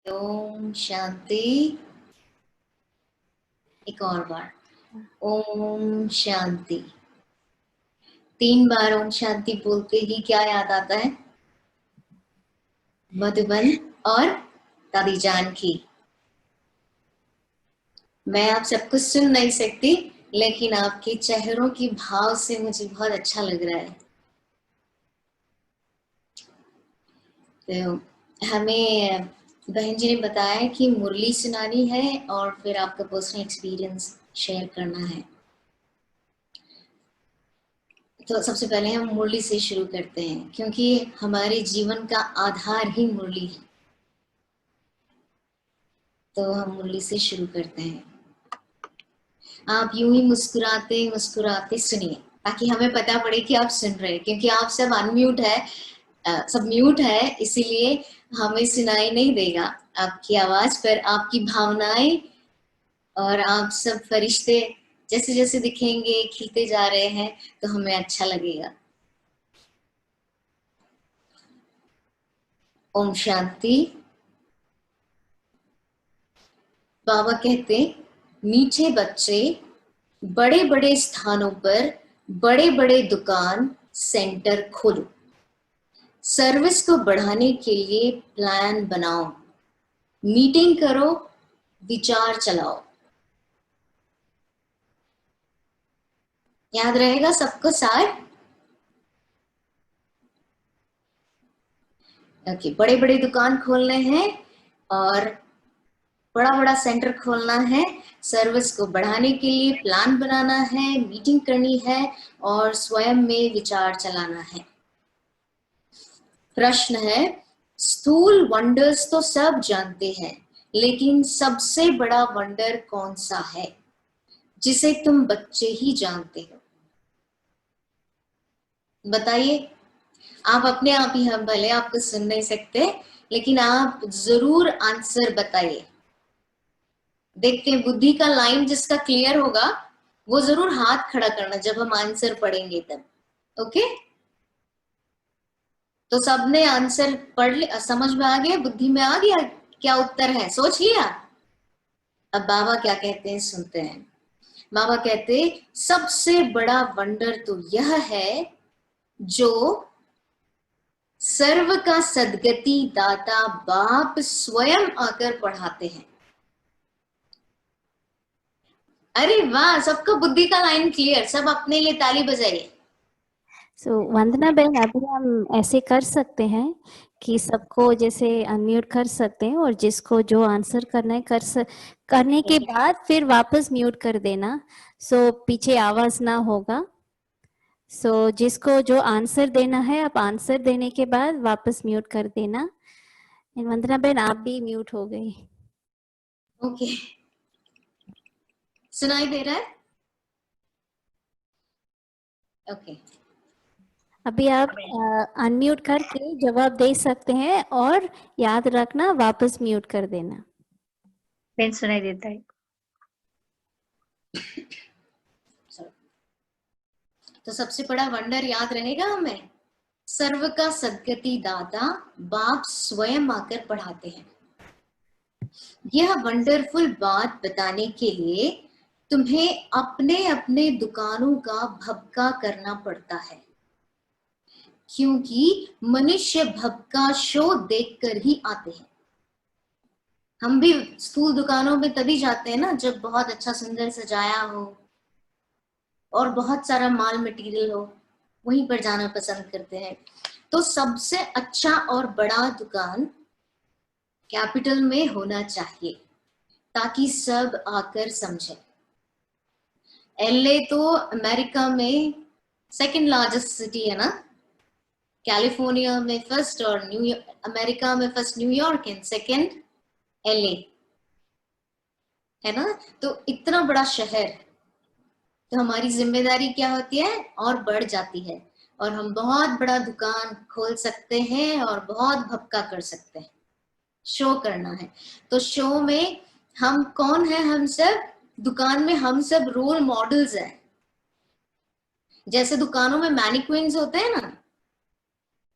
ओम शांति। एक और बार ओम शांति। 3 बार ओम शांति बोलते ही क्या याद आता है? मधुबन और दादी जान की। मैं आप सबको सुन नहीं सकती, लेकिन आपके चेहरों की भाव से मुझे बहुत अच्छा लग रहा है। तो हमें बहन जी ने बताया कि मुरली सुनानी है और फिर आपका पर्सनल एक्सपीरियंस शेयर करना है। तो सबसे पहले हम मुरली से शुरू करते हैं, क्योंकि हमारे जीवन का आधार ही मुरली है। तो हम मुरली से शुरू करते हैं। आप यूं ही मुस्कुराते मुस्कुराते सुनिए, ताकि हमें पता पड़े कि आप सुन रहे हैं, क्योंकि आप सब अनम्यूट है, सब म्यूट है, इसीलिए हमें सुनाई नहीं देगा आपकी आवाज, पर आपकी भावनाएं और आप सब फरिश्ते जैसे जैसे दिखेंगे, खिलते जा रहे हैं, तो हमें अच्छा लगेगा। ओम शांति। बाबा कहते, मीठे बच्चे बड़े बड़े स्थानों पर बड़े बड़े दुकान सेंटर खोलो, सर्विस को बढ़ाने के लिए प्लान बनाओ, मीटिंग करो, विचार चलाओ। याद रहेगा सबको सार? ओके, बड़े बड़े दुकान खोलने हैं और बड़ा बड़ा सेंटर खोलना है, सर्विस को बढ़ाने के लिए प्लान बनाना है, मीटिंग करनी है और स्वयं में विचार चलाना है। प्रश्न है, स्थूल वंडर्स तो सब जानते हैं, लेकिन सबसे बड़ा वंडर कौन सा है जिसे तुम बच्चे ही जानते हो? बताइए। आप अपने आप ही, हम भले आपको सुन नहीं सकते, लेकिन आप जरूर आंसर बताइए। देखते हैं, बुद्धि का लाइन जिसका क्लियर होगा वो जरूर हाथ खड़ा करना जब हम आंसर पढ़ेंगे तब। ओके, तो सबने आंसर पढ़ लिया, समझ में आ गया, बुद्धि में आ गया क्या उत्तर है, सोच लिया? अब बाबा क्या कहते हैं सुनते हैं। बाबा कहते, सबसे बड़ा वंडर तो यह है जो सर्व का सदगति दाता बाप स्वयं आकर पढ़ाते हैं। अरे वाह, सबको बुद्धि का लाइन क्लियर, सब अपने लिए ताली बजाइए। वंदना बहन, अभी हम ऐसे कर सकते हैं कि सबको जैसे अनम्यूट कर सकते हैं और जिसको जो आंसर करना है करने के बाद फिर वापस म्यूट कर देना, पीछे आवाज ना होगा। जिसको जो आंसर देना है, आप आंसर देने के बाद वापस म्यूट कर देना। वंदना बहन, आप भी म्यूट हो गई। ओके, सुनाई दे रहा है? ओके, अभी आप अनम्यूट करके जवाब दे सकते हैं और याद रखना वापस म्यूट कर देना। बहन सुनाई देता है। तो सबसे बड़ा वंडर याद रहेगा हमें, सर्व का सदगति दाता बाप स्वयं आकर पढ़ाते हैं। यह वंडरफुल बात बताने के लिए तुम्हें अपने अपने दुकानों का भबका करना पड़ता है, क्योंकि मनुष्य भबका शो देखकर ही आते हैं। हम भी स्कूल दुकानों में तभी जाते हैं ना जब बहुत अच्छा सुंदर सजाया हो और बहुत सारा माल मटेरियल हो, वहीं पर जाना पसंद करते हैं। तो सबसे अच्छा और बड़ा दुकान कैपिटल में होना चाहिए, ताकि सब आकर समझे। एलए तो अमेरिका में सेकंड लार्जेस्ट सिटी है ना, कैलिफोर्निया में फर्स्ट और अमेरिका में first New York and second LA है ना। तो इतना बड़ा शहर, तो हमारी जिम्मेदारी क्या होती है और बढ़ जाती है, और हम बहुत बड़ा दुकान खोल सकते हैं और बहुत भपका कर सकते हैं, शो करना है। तो शो में हम कौन है? हम सब दुकान में, हम सब रोल मॉडल्स हैं। जैसे दुकानों में मैनिक्विन्स होते हैं ना,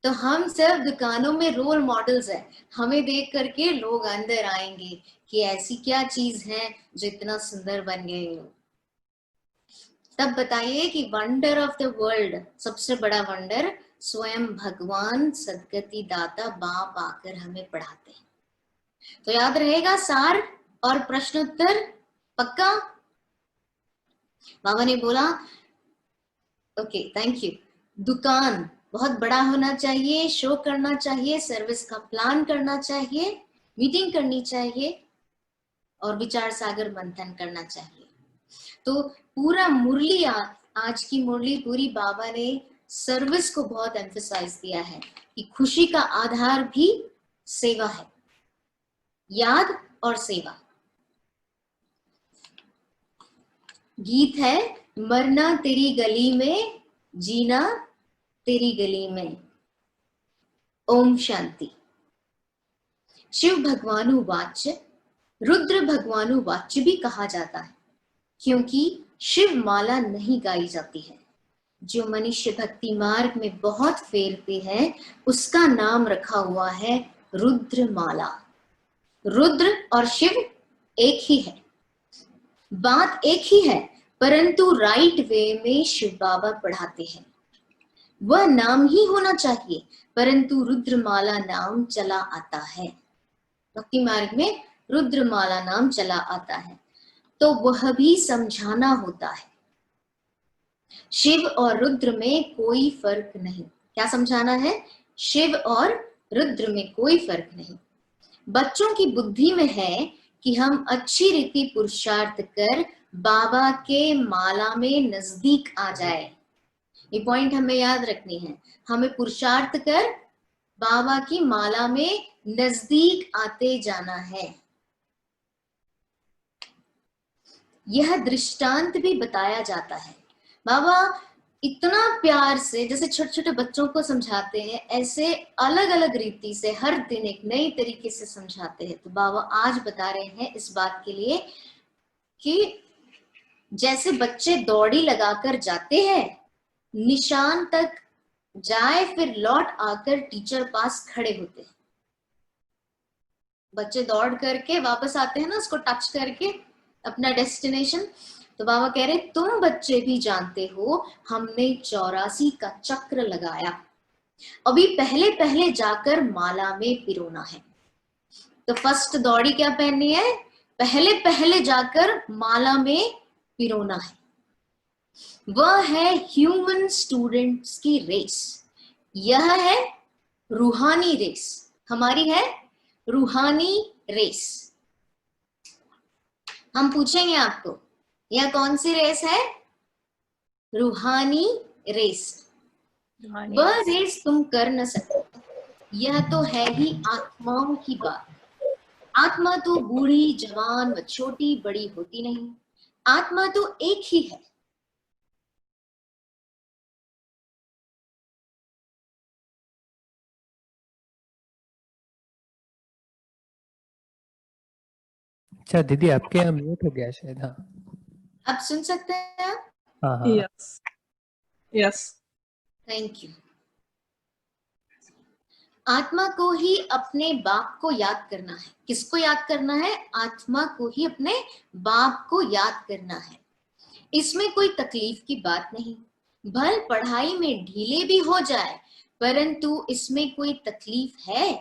तो हम सब दुकानों में रोल मॉडल्स हैं, हमें देख करके लोग अंदर आएंगे कि ऐसी क्या चीज है जो इतना सुंदर बन गई हो। तब बताइए कि वंडर ऑफ द वर्ल्ड, सबसे बड़ा वंडर स्वयं भगवान सद्गति दाता बाप आकर हमें पढ़ाते हैं। तो याद रहेगा सार और प्रश्नोत्तर पक्का? बाबा ने बोला ओके थैंक यू, दुकान बहुत बड़ा होना चाहिए, शो करना चाहिए, सर्विस का प्लान करना चाहिए, मीटिंग करनी चाहिए और विचार सागर मंथन करना चाहिए। तो पूरा मुरली आज की मुरली पूरी बाबा ने सर्विस को बहुत एम्फसाइज किया है कि खुशी का आधार भी सेवा है, याद और सेवा। गीत है मरना तेरी गली में, जीना तेरी गली में। ओम शांति। शिव भगवानु वाच्य, रुद्र भगवानु वाच्य भी कहा जाता है क्योंकि शिव माला नहीं गाई जाती है। जो मनुष्य भक्ति मार्ग में बहुत फेरते हैं उसका नाम रखा हुआ है रुद्र माला। रुद्र और शिव एक ही है, बात एक ही है, परंतु राइट वे में शिव बाबा पढ़ाते हैं। वह नाम ही होना चाहिए, परंतु रुद्रमाला नाम चला आता है। भक्ति मार्ग में रुद्रमाला नाम चला आता है, तो वह भी समझाना होता है। शिव और रुद्र में कोई फर्क नहीं। क्या समझाना है? शिव और रुद्र में कोई फर्क नहीं। बच्चों की बुद्धि में है कि हम अच्छी रीति पुरुषार्थ कर बाबा के माला में नजदीक आ जाए। ये पॉइंट हमें याद रखनी है। हमें पुरुषार्थ कर बाबा की माला में नजदीक आते जाना है। यह दृष्टांत भी बताया जाता है। बाबा इतना प्यार से जैसे छोटे छोटे बच्चों को समझाते हैं, ऐसे अलग अलग रीति से हर दिन एक नई तरीके से समझाते हैं। तो बाबा आज बता रहे हैं इस बात के लिए कि जैसे बच्चे दौड़ी लगाकर जाते हैं, निशान तक जाए फिर लौट आकर टीचर पास खड़े होते हैं। बच्चे दौड़ करके वापस आते हैं ना, उसको टच करके अपना डेस्टिनेशन। तो बाबा कह रहे तुम बच्चे भी जानते हो हमने 84 का चक्र लगाया, अभी पहले पहले जाकर माला में पिरोना है। तो फर्स्ट दौड़ी क्या पहननी है? पहले पहले जाकर माला में पिरोना है। वह है ह्यूमन स्टूडेंट्स की रेस। यह है रूहानी रेस, हमारी है रूहानी रेस। हम पूछेंगे आपको यह कौन सी रेस है? रूहानी रेस। वह रेस तुम कर न सकते, यह तो है ही आत्माओं की बात। आत्मा तो बूढ़ी जवान व छोटी बड़ी होती नहीं, आत्मा तो एक ही है। अच्छा दीदी आपके यहाँ म्यूट हो गया शायद। हाँ अब सुन सकते हैं आप? हाँ हाँ यस यस। Thank you. आत्मा को ही अपने बाप को याद करना है। किसको याद करना है? आत्मा को ही अपने बाप को याद करना है। इसमें कोई तकलीफ की बात नहीं। भल पढ़ाई में ढीले भी हो जाए, परंतु इसमें कोई तकलीफ है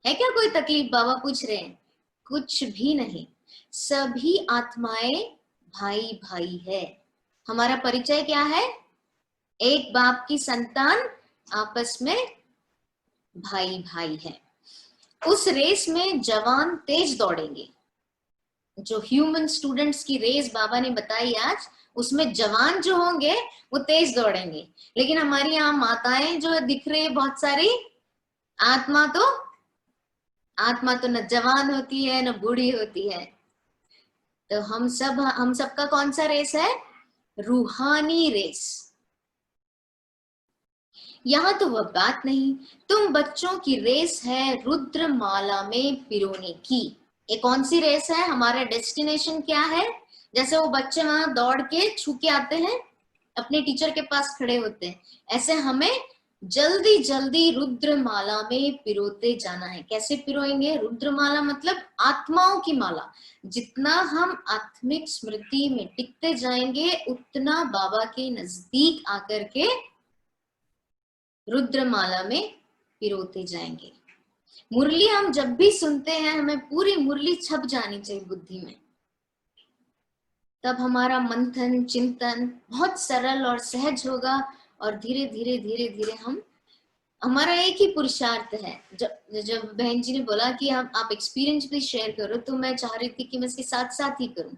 क्या कोई तकलीफ? बाबा पूछ रहे हैं। कुछ भी नहीं। सभी आत्माएं भाई भाई है। हमारा परिचय क्या है? एक बाप की संतान, आपस में भाई भाई है। उस रेस में जवान तेज दौड़ेंगे। जो ह्यूमन स्टूडेंट्स की रेस बाबा ने बताई आज, उसमें जवान जो होंगे वो तेज दौड़ेंगे। लेकिन हमारी यहाँ माताएं जो दिख रही है बहुत सारी, आत्मा तो न जवान होती है न बूढ़ी होती है। तो हम सबका कौन सा रेस है? रूहानी रेस। यहाँ तो वह बात नहीं। तुम बच्चों की रेस है रुद्र माला में पिरोने की। ये कौन सी रेस है? हमारा डेस्टिनेशन क्या है? जैसे वो बच्चे वहां दौड़ के छू के आते हैं, अपने टीचर के पास खड़े होते हैं, ऐसे हमें जल्दी जल्दी रुद्रमाला में पिरोते जाना है। कैसे पिरोएंगे? रुद्रमाला मतलब आत्माओं की माला। जितना हम आत्मिक स्मृति में टिकते जाएंगे उतना बाबा के नजदीक आकर के रुद्रमाला में पिरोते जाएंगे। मुरली हम जब भी सुनते हैं हमें पूरी मुरली छप जानी चाहिए बुद्धि में, तब हमारा मंथन चिंतन बहुत सरल और सहज होगा और धीरे धीरे धीरे धीरे हमारा एक ही पुरुषार्थ है। जब बहन जी ने बोला कि आप एक्सपीरियंस भी शेयर करो, तो मैं चाह रही थी कि मैं इसके साथ साथ ही करूं।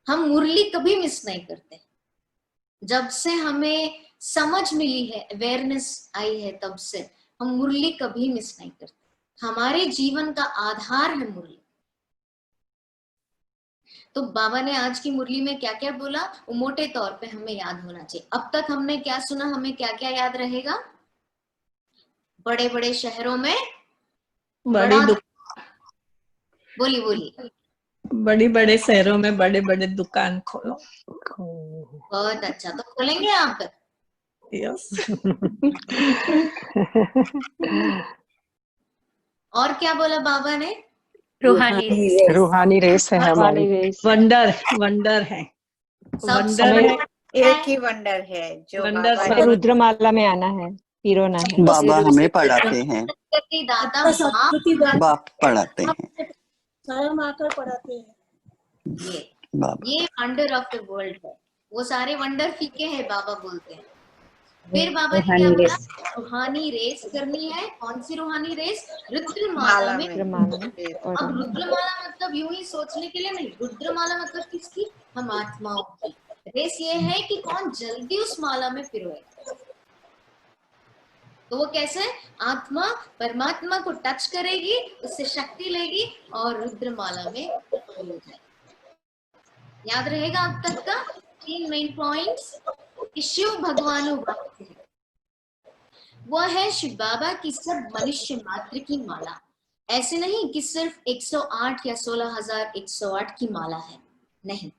हम मुरली कभी मिस नहीं करते। जब से हमें समझ मिली है, अवेयरनेस आई है, तब से हम मुरली कभी मिस नहीं करते। हमारे जीवन का आधार है मुरली। तो बाबा ने आज की मुरली में क्या क्या बोला वो मोटे तौर पे हमें याद होना चाहिए। अब तक हमने क्या सुना, हमें क्या क्या याद रहेगा? बड़े बड़े शहरों में बोली बड़ी बड़े शहरों में बड़े बड़े दुकान खोलो। बहुत अच्छा, तो खोलेंगे आप? यस। और क्या बोला बाबा ने? रूहानी रेस है हमारी। वंडर है। वंडर है, एक ही वंडर है जो वंडर बाबा है। रुद्रमाला में आना है, पिरोना है। बाबा हमें पढ़ाते हैं, दादा बाप पढ़ाते हैं, स्वयं आकर पढ़ाते हैं। बाबा। ये वंडर ऑफ द वर्ल्ड है। वो सारे वंडर फीके हैं बाबा बोलते हैं। फिर बाबा ने क्या बोला? रूहानी रेस करनी है। कौन सी रूहानी रेस? रुद्रमाला में। अब रुद्रमाला मतलब यूं ही सोचने के लिए नहीं, रुद्रमाला मतलब किसकी? हम आत्माओं की। रेस ये है कि कौन जल्दी उस माला में पिरोए। तो वो कैसे? आत्मा परमात्मा को टच करेगी, उससे शक्ति लेगी और रुद्रमाला में पिरो जाएगी। याद रहेगा अब तक का 3 मेन पॉइंट्स? शिव भगवान भक्त है, वो है शिव बाबा की सब मनुष्य मात्र की माला। ऐसे नहीं कि सिर्फ 108 या 16,108 की माला है, नहीं।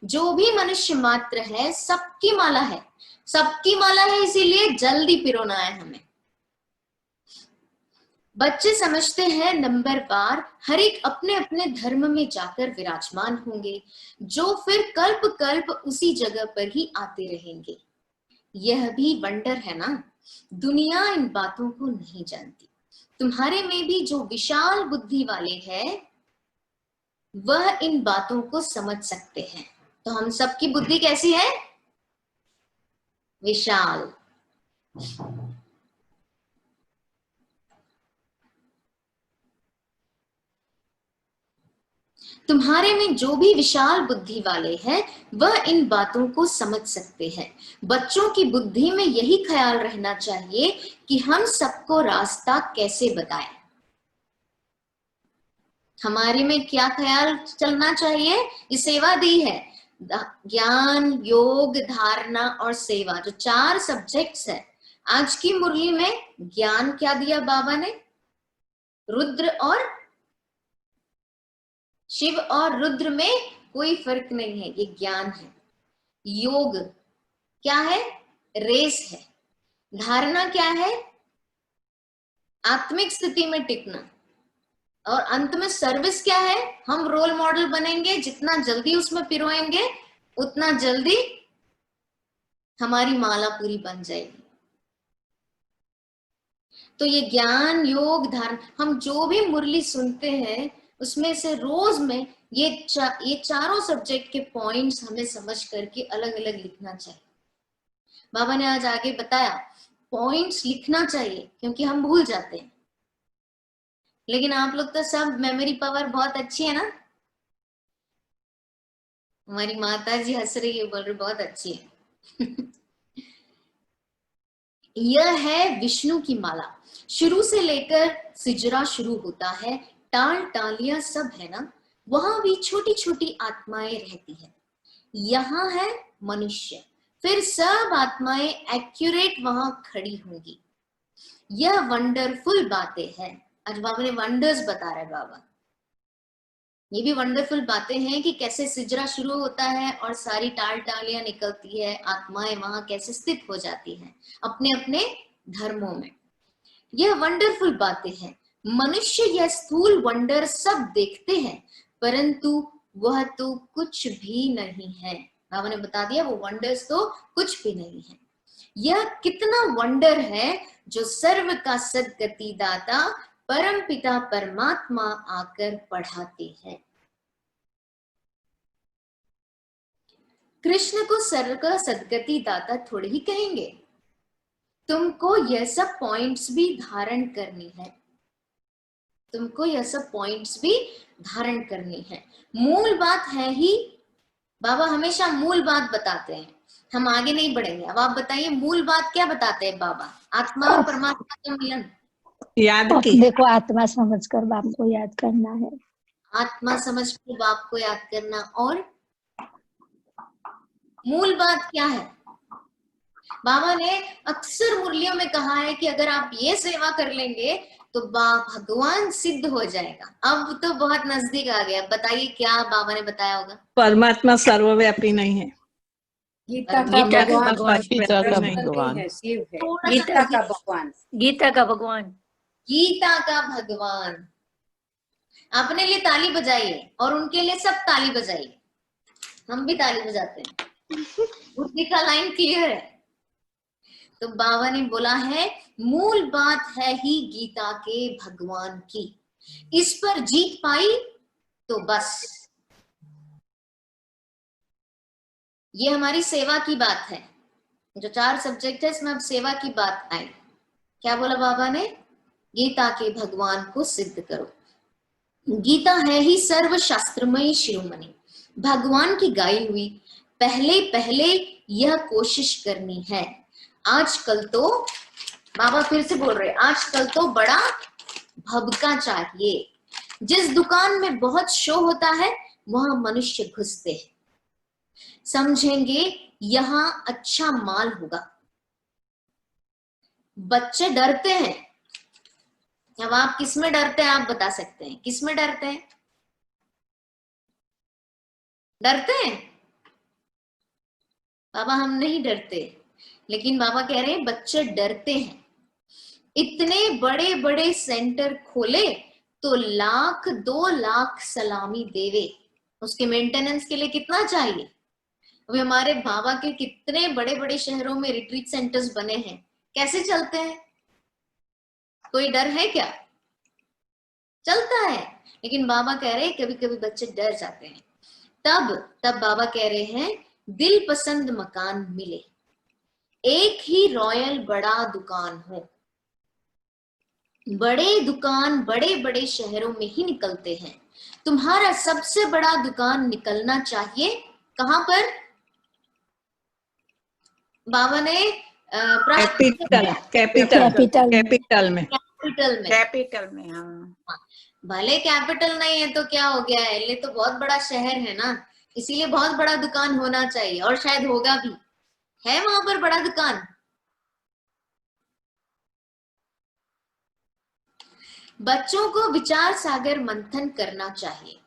जो भी मनुष्य मात्र है सबकी माला है, सबकी माला है, इसीलिए जल्दी पिरोना है हमें। बच्चे समझते हैं नंबरवार हर एक अपने अपने धर्म में जाकर विराजमान होंगे, जो फिर कल्प कल्प उसी जगह पर ही आते रहेंगे। यह भी वंडर है ना, दुनिया इन बातों को नहीं जानती। तुम्हारे में भी जो विशाल बुद्धि वाले हैं वह इन बातों को समझ सकते हैं। तो हम सबकी बुद्धि कैसी है? विशाल। तुम्हारे में जो भी विशाल बुद्धि वाले हैं वह इन बातों को समझ सकते हैं। बच्चों की बुद्धि में यही ख्याल रहना चाहिए कि हम सबको रास्ता कैसे बताएं। हमारे में क्या ख्याल चलना चाहिए? ये सेवा दी है, ज्ञान योग धारणा और सेवा, जो 4 सब्जेक्ट्स है। आज की मुरली में ज्ञान क्या दिया बाबा ने? रुद्र और शिव और रुद्र में कोई फर्क नहीं है, ये ज्ञान है। योग क्या है? रेस है। धारणा क्या है? आत्मिक स्थिति में टिकना। और अंत में सर्विस क्या है? हम रोल मॉडल बनेंगे, जितना जल्दी उसमें पिरोएंगे उतना जल्दी हमारी माला पूरी बन जाएगी। तो ये ज्ञान योग धारणा, हम जो भी मुरली सुनते हैं उसमें से रोज में ये चारों सब्जेक्ट के पॉइंट्स हमें समझ करके अलग अलग लिखना चाहिए। बाबा ने आज आगे बताया पॉइंट्स लिखना चाहिए, क्योंकि हम भूल जाते हैं। लेकिन आप लोग तो सब मेमोरी पावर बहुत अच्छी है ना। हमारी माता जी हंस रही है, बोल रही बहुत अच्छी है। यह है विष्णु की माला। शुरू से लेकर सिजरा शुरू होता है, टाल टालियां सब है ना, वहां भी छोटी छोटी आत्माएं रहती है। यहाँ है मनुष्य, फिर सब आत्माएं एक्यूरेट वहां खड़ी होंगी। यह वंडरफुल बातें हैं। आज बाबा ने वंडर्स बता रहे बाबा। ये भी वंडरफुल बातें हैं कि कैसे सिजरा शुरू होता है और सारी टाल टालियां निकलती है, आत्माएं वहां कैसे स्थित हो जाती हैं अपने अपने धर्मों में। यह वंडरफुल बातें हैं। मनुष्य यह स्थूल वंडर सब देखते हैं, परंतु वह तो कुछ भी नहीं है। बाबा ने बता दिया वो वंडर्स तो कुछ भी नहीं है। यह कितना वंडर है जो सर्व का सद्गति दाता परम पिता परमात्मा आकर पढ़ाते हैं। कृष्ण को सर्व का सद्गति दाता थोड़ी ही कहेंगे। तुमको यह सब पॉइंट्स भी धारण करनी है। तुमको यह सब पॉइंट्स भी धारण करनी है। मूल बात है ही, बाबा हमेशा मूल बात बताते हैं, हम आगे नहीं बढ़ेंगे। अब आप बताइए मूल बात क्या बताते हैं बाबा? आत्मा और परमात्मा का मिलन। याद की देखो, आत्मा समझकर बाप को याद करना है। आत्मा समझकर बाप को याद करना। और मूल बात क्या है? बाबा ने अक्सर मुरलियों में कहा है कि अगर आप ये सेवा कर लेंगे तो भगवान सिद्ध हो जाएगा। अब तो बहुत नजदीक आ गया। बताइए क्या बाबा ने बताया होगा? परमात्मा सर्वव्यापी नहीं है। गीता का गीता का भगवान भगवान गीता का नहीं। भगवान है, शिव है। गीता का भगवान। गीता का भगवान। गीता का भगवान। अपने लिए ताली बजाइए और उनके लिए सब ताली बजाइए। हम भी ताली बजाते हैं। बुद्धि का लाइन क्लियर है। तो बाबा ने बोला है मूल बात है ही गीता के भगवान की। इस पर जीत पाई तो बस ये हमारी सेवा की बात है। जो 4 सब्जेक्ट है इसमें अब सेवा की बात आई। क्या बोला बाबा ने? गीता के भगवान को सिद्ध करो। गीता है ही सर्व शास्त्रमयी शिरोमणि, भगवान की गाई हुई। पहले पहले यह कोशिश करनी है। आजकल तो बाबा फिर से बोल रहे, आजकल तो बड़ा भबका चाहिए। जिस दुकान में बहुत शो होता है वहां मनुष्य घुसते हैं, समझेंगे यहां अच्छा माल होगा। बच्चे डरते हैं। अब आप किस में डरते हैं? आप बता सकते हैं किस में डरते हैं? डरते हैं? बाबा हम नहीं डरते, लेकिन बाबा कह रहे हैं बच्चे डरते हैं। इतने बड़े बड़े सेंटर खोले तो 1,00,000 2,00,000 सलामी देवे। उसके मेंटेनेंस के लिए कितना चाहिए? अभी हमारे बाबा के कितने बड़े बड़े शहरों में रिट्रीट सेंटर्स बने हैं, कैसे चलते हैं? कोई डर है क्या? चलता है। लेकिन बाबा कह रहे हैं कभी कभी बच्चे डर जाते हैं। तब बाबा कह रहे हैं दिल पसंद मकान मिले, एक ही रॉयल बड़ा दुकान हो। बड़े दुकान बड़े बड़े शहरों में ही निकलते हैं। तुम्हारा सबसे बड़ा दुकान निकलना चाहिए कहां पर? बाबा ने कैपिटल में। कैपिटल में। हाँ, भले कैपिटल नहीं है तो क्या हो गया है, ये तो बहुत बड़ा शहर है ना, इसीलिए बहुत बड़ा दुकान होना चाहिए और शायद होगा भी। है वहां पर बड़ा दुकान? बच्चों को विचार सागर मंथन करना चाहिए।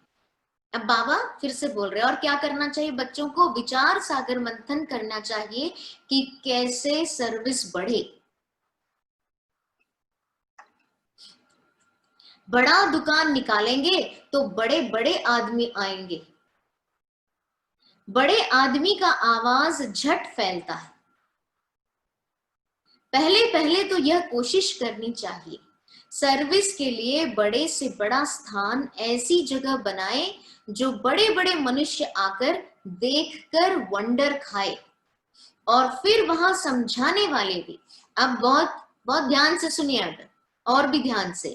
अब बाबा फिर से बोल रहे हैं और क्या करना चाहिए? बच्चों को विचार सागर मंथन करना चाहिए कि कैसे सर्विस बढ़े। बड़ा दुकान निकालेंगे तो बड़े बड़े आदमी आएंगे। बड़े आदमी का आवाज झट फैलता है। पहले पहले तो यह कोशिश करनी चाहिए सर्विस के लिए बड़े से बड़ा स्थान ऐसी जगह बनाए जो बड़े बड़े मनुष्य आकर देखकर वंडर खाए और फिर वहां समझाने वाले भी। अब बहुत बहुत ध्यान से सुनिए, अब और भी ध्यान से।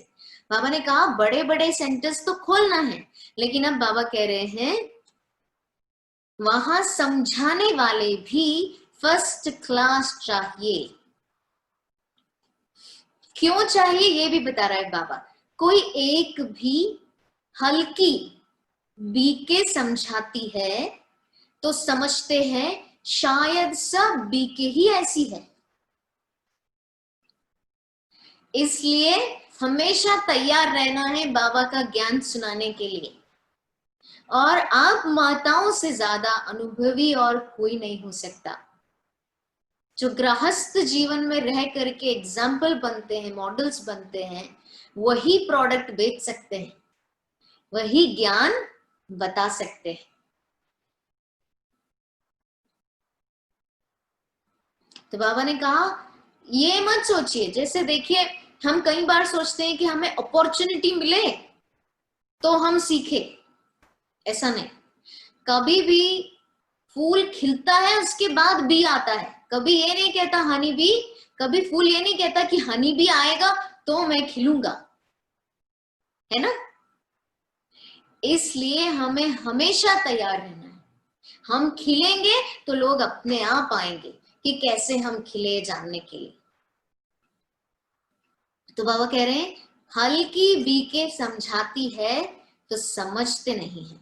बाबा ने कहा बड़े बड़े सेंटर्स तो खोलना है, लेकिन अब बाबा कह रहे हैं वहां समझाने वाले भी फर्स्ट क्लास चाहिए। क्यों चाहिए ये भी बता रहा है बाबा। कोई एक भी हल्की बीके समझाती है तो समझते हैं शायद सब बीके ही ऐसी है। इसलिए हमेशा तैयार रहना है बाबा का ज्ञान सुनाने के लिए। और आप माताओं से ज्यादा अनुभवी और कोई नहीं हो सकता। जो गृहस्थ जीवन में रह करके एग्जाम्पल बनते हैं, मॉडल्स बनते हैं, वही प्रोडक्ट बेच सकते हैं, वही ज्ञान बता सकते हैं। तो बाबा ने कहा ये मत सोचिए, जैसे देखिए हम कई बार सोचते हैं कि हमें अपॉर्चुनिटी मिले तो हम सीखे, ऐसा नहीं। कभी भी फूल खिलता है उसके बाद बी आता है, कभी ये नहीं कहता हनी बी, कभी फूल ये नहीं कहता कि हनी बी आएगा तो मैं खिलूंगा, है ना। इसलिए हमें हमेशा तैयार रहना है। हम खिलेंगे तो लोग अपने आप आएंगे कि कैसे हम खिले, जानने के लिए। तो बाबा कह रहे हैं हल्की बी के समझाती है तो समझते नहीं है,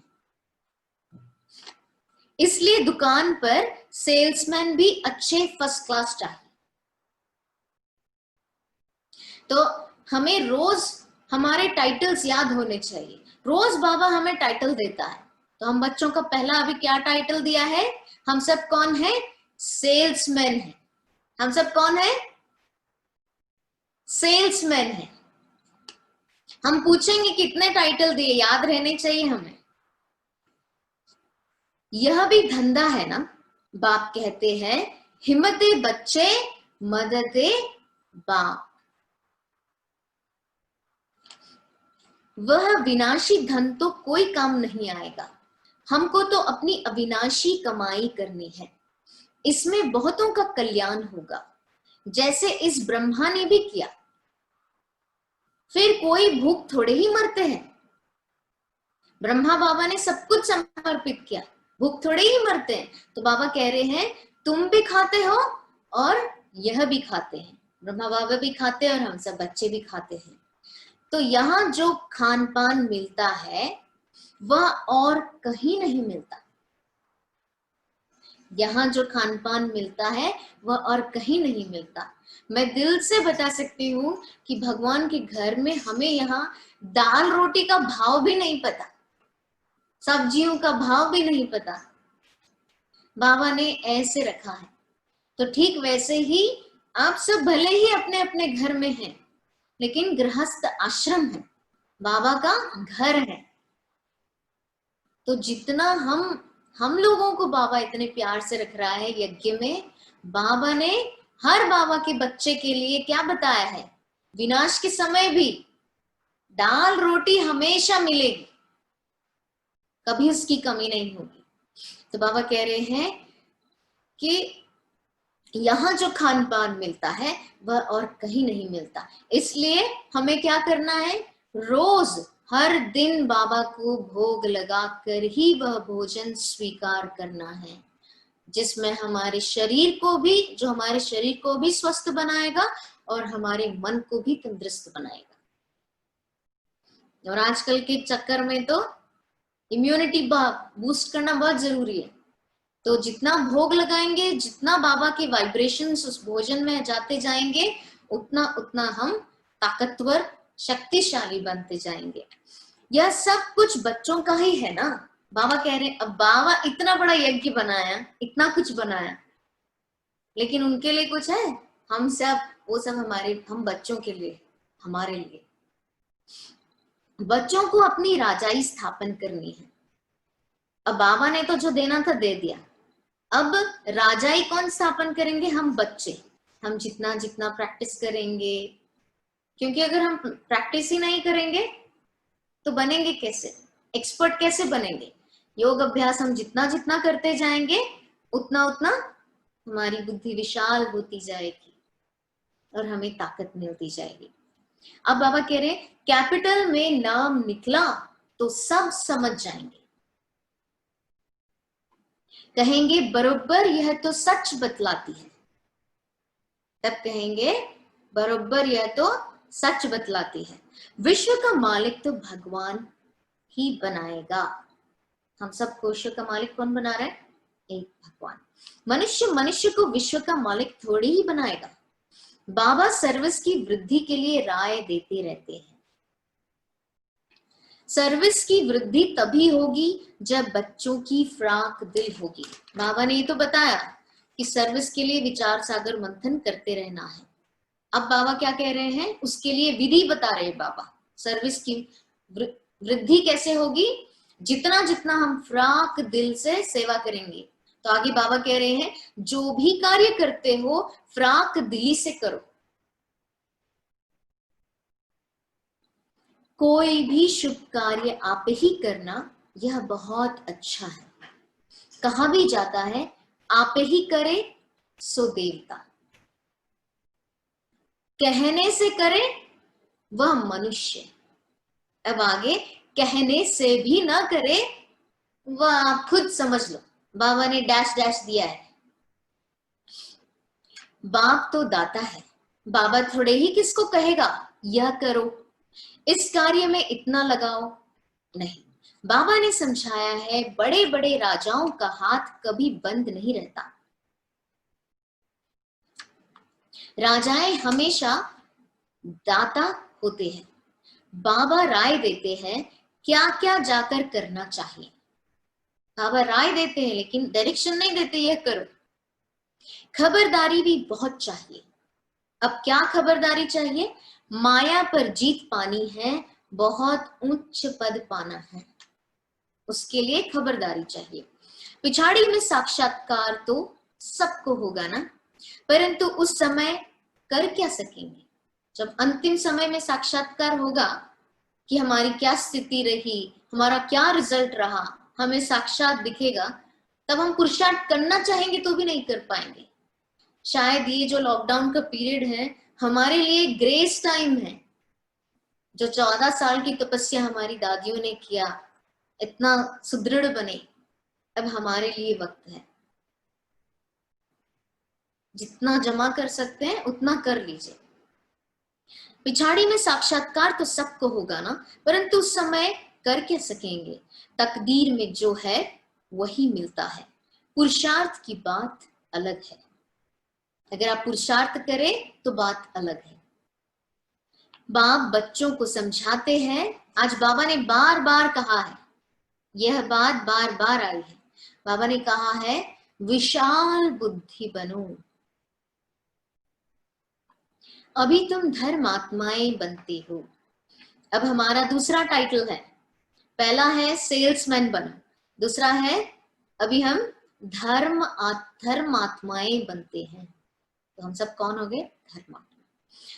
इसलिए दुकान पर सेल्समैन भी अच्छे फर्स्ट क्लास चाहिए। तो हमें रोज हमारे टाइटल्स याद होने चाहिए। रोज बाबा हमें टाइटल देता है, तो हम बच्चों का पहला अभी क्या टाइटल दिया है, हम सब कौन है, सेल्समैन है। हम सब कौन है, सेल्समैन है। हम पूछेंगे कितने टाइटल दिए, याद रहने चाहिए हमें। यह भी धंधा है ना। बाप कहते हैं हिम्मते बच्चे मददे बाप। वह विनाशी धन तो कोई काम नहीं आएगा, हमको तो अपनी अविनाशी कमाई करनी है, इसमें बहुतों का कल्याण होगा, जैसे इस ब्रह्मा ने भी किया। फिर कोई भूख थोड़े ही मरते हैं, ब्रह्मा बाबा ने सब कुछ समर्पित किया, भूख थोड़े ही मरते हैं। तो बाबा कह रहे हैं तुम भी खाते हो और यह भी खाते हैं, ब्रह्मा बाबा भी खाते हैं और हम सब बच्चे भी खाते हैं। तो यहाँ जो खान पान मिलता है वह और कहीं नहीं मिलता। यहाँ जो खान पान मिलता है वह और कहीं नहीं मिलता। मैं दिल से बता सकती हूँ कि भगवान के घर में हमें यहाँ दाल रोटी का भाव भी नहीं पता, सब्जियों का भाव भी नहीं पता, बाबा ने ऐसे रखा है। तो ठीक वैसे ही आप सब भले ही अपने अपने घर में हैं, लेकिन गृहस्थ आश्रम है, बाबा का घर है। तो जितना हम लोगों को बाबा इतने प्यार से रख रहा है यज्ञ में, बाबा ने हर बाबा के बच्चे के लिए क्या बताया है, विनाश के समय भी दाल रोटी हमेशा मिलेगी, कभी उसकी कमी नहीं होगी। तो बाबा कह रहे हैं कि यहाँ जो खान पान मिलता है वह और कहीं नहीं मिलता। इसलिए हमें क्या करना है, रोज हर दिन बाबा को भोग लगा कर ही वह भोजन स्वीकार करना है, जिसमें हमारे शरीर को भी, जो हमारे शरीर को भी स्वस्थ बनाएगा और हमारे मन को भी तंदुरुस्त बनाएगा। और आजकल के चक्कर में तो इम्यूनिटी बूस्ट करना बहुत जरूरी है। तो जितना भोग लगाएंगे, जितना बाबा के वाइब्रेशंस उस भोजन में जाते जाएंगे, उतना उतना हम ताकतवर शक्तिशाली बनते जाएंगे। यह सब कुछ बच्चों का ही है ना। बाबा कह रहे हैं अब बाबा इतना बड़ा यज्ञ बनाया, इतना कुछ बनाया, लेकिन उनके लिए कुछ है, हम सब, वो सब हमारे, हम बच्चों के लिए, हमारे लिए। बच्चों को अपनी राजाई स्थापन करनी है। अब बाबा ने तो जो देना था दे दिया, अब राजाई कौन स्थापन करेंगे, हम बच्चे। हम जितना जितना प्रैक्टिस करेंगे, क्योंकि अगर हम प्रैक्टिस ही नहीं करेंगे तो बनेंगे कैसे, एक्सपर्ट कैसे बनेंगे। योग अभ्यास हम जितना जितना करते जाएंगे उतना उतना हमारी बुद्धि विशाल होती जाएगी और हमें ताकत मिलती जाएगी। अब बाबा कह रहे हैं कैपिटल में नाम निकला तो सब समझ जाएंगे, कहेंगे बरोबर यह तो सच बतलाती है। तब कहेंगे बरोबर यह तो सच बतलाती है। विश्व का मालिक तो भगवान ही बनाएगा। हम सबको विश्व का मालिक कौन बना रहा है, एक भगवान। मनुष्य को विश्व का मालिक थोड़ी ही बनाएगा। बाबा सर्विस की वृद्धि के लिए राय देते रहते हैं। सर्विस की वृद्धि तभी होगी जब बच्चों की फ्राक दिल होगी। बाबा ने ये तो बताया कि सर्विस के लिए विचार सागर मंथन करते रहना है। अब बाबा क्या कह रहे हैं, उसके लिए विधि बता रहे हैं बाबा। सर्विस की वृद्धि कैसे होगी, जितना जितना हम फ्राक दिल से सेवा करेंगे। तो आगे बाबा कह रहे हैं जो भी कार्य करते हो फ्राक दिली से करो। कोई भी शुभ कार्य आप ही करना, यह बहुत अच्छा है। कहा भी जाता है आप ही करे सो देवता, कहने से करे वह मनुष्य। अब आगे कहने से भी ना करे वह आप खुद समझ लो। बाबा ने डैश डैश दिया है। बाप तो दाता है, बाबा थोड़े ही किसको कहेगा यह करो, इस कार्य में इतना लगाओ, नहीं। बाबा ने समझाया है बड़े बड़े राजाओं का हाथ कभी बंद नहीं रहता। राजाएं हमेशा दाता होते हैं। बाबा राय देते हैं क्या क्या जाकर करना चाहिए। बाबा राय देते हैं लेकिन डायरेक्शन नहीं देते यह करो। खबरदारी भी बहुत चाहिए। अब क्या खबरदारी चाहिए, माया पर जीत पानी है, बहुत उच्च पद पाना है, उसके लिए खबरदारी चाहिए। पिछाड़ी में साक्षात्कार तो सबको होगा ना, परंतु उस समय कर क्या सकेंगे। जब अंतिम समय में साक्षात्कार होगा कि हमारी क्या स्थिति रही, हमारा क्या रिजल्ट रहा, हमें साक्षात दिखेगा, तब हम पुरुषार्थ करना चाहेंगे तो भी नहीं कर पाएंगे। शायद ये जो लॉकडाउन का पीरियड है हमारे लिए ग्रेस टाइम है। जो 14 साल की तपस्या हमारी दादियों ने किया, इतना सुदृढ़ बने, अब हमारे लिए वक्त है। जितना जमा कर सकते हैं उतना कर लीजिए। पिछाड़ी में साक्षात्कार तो सबको होगा ना, परंतु उस समय कर क्या सकेंगे। तकदीर में जो है वही मिलता है। पुरुषार्थ की बात अलग है। अगर आप पुरुषार्थ करें तो बात अलग है। बाप बच्चों को समझाते हैं। आज बाबा ने बार बार कहा है, यह बात बार बार आई है। बाबा ने कहा है विशाल बुद्धि बनो। अभी तुम धर्मात्माएं बनते हो। अब हमारा दूसरा टाइटल है, पहला है सेल्समैन बनो, दूसरा है अभी हम धर्मात्माएं बनते हैं। तो हम सब कौन हो गए, धर्मात्मा।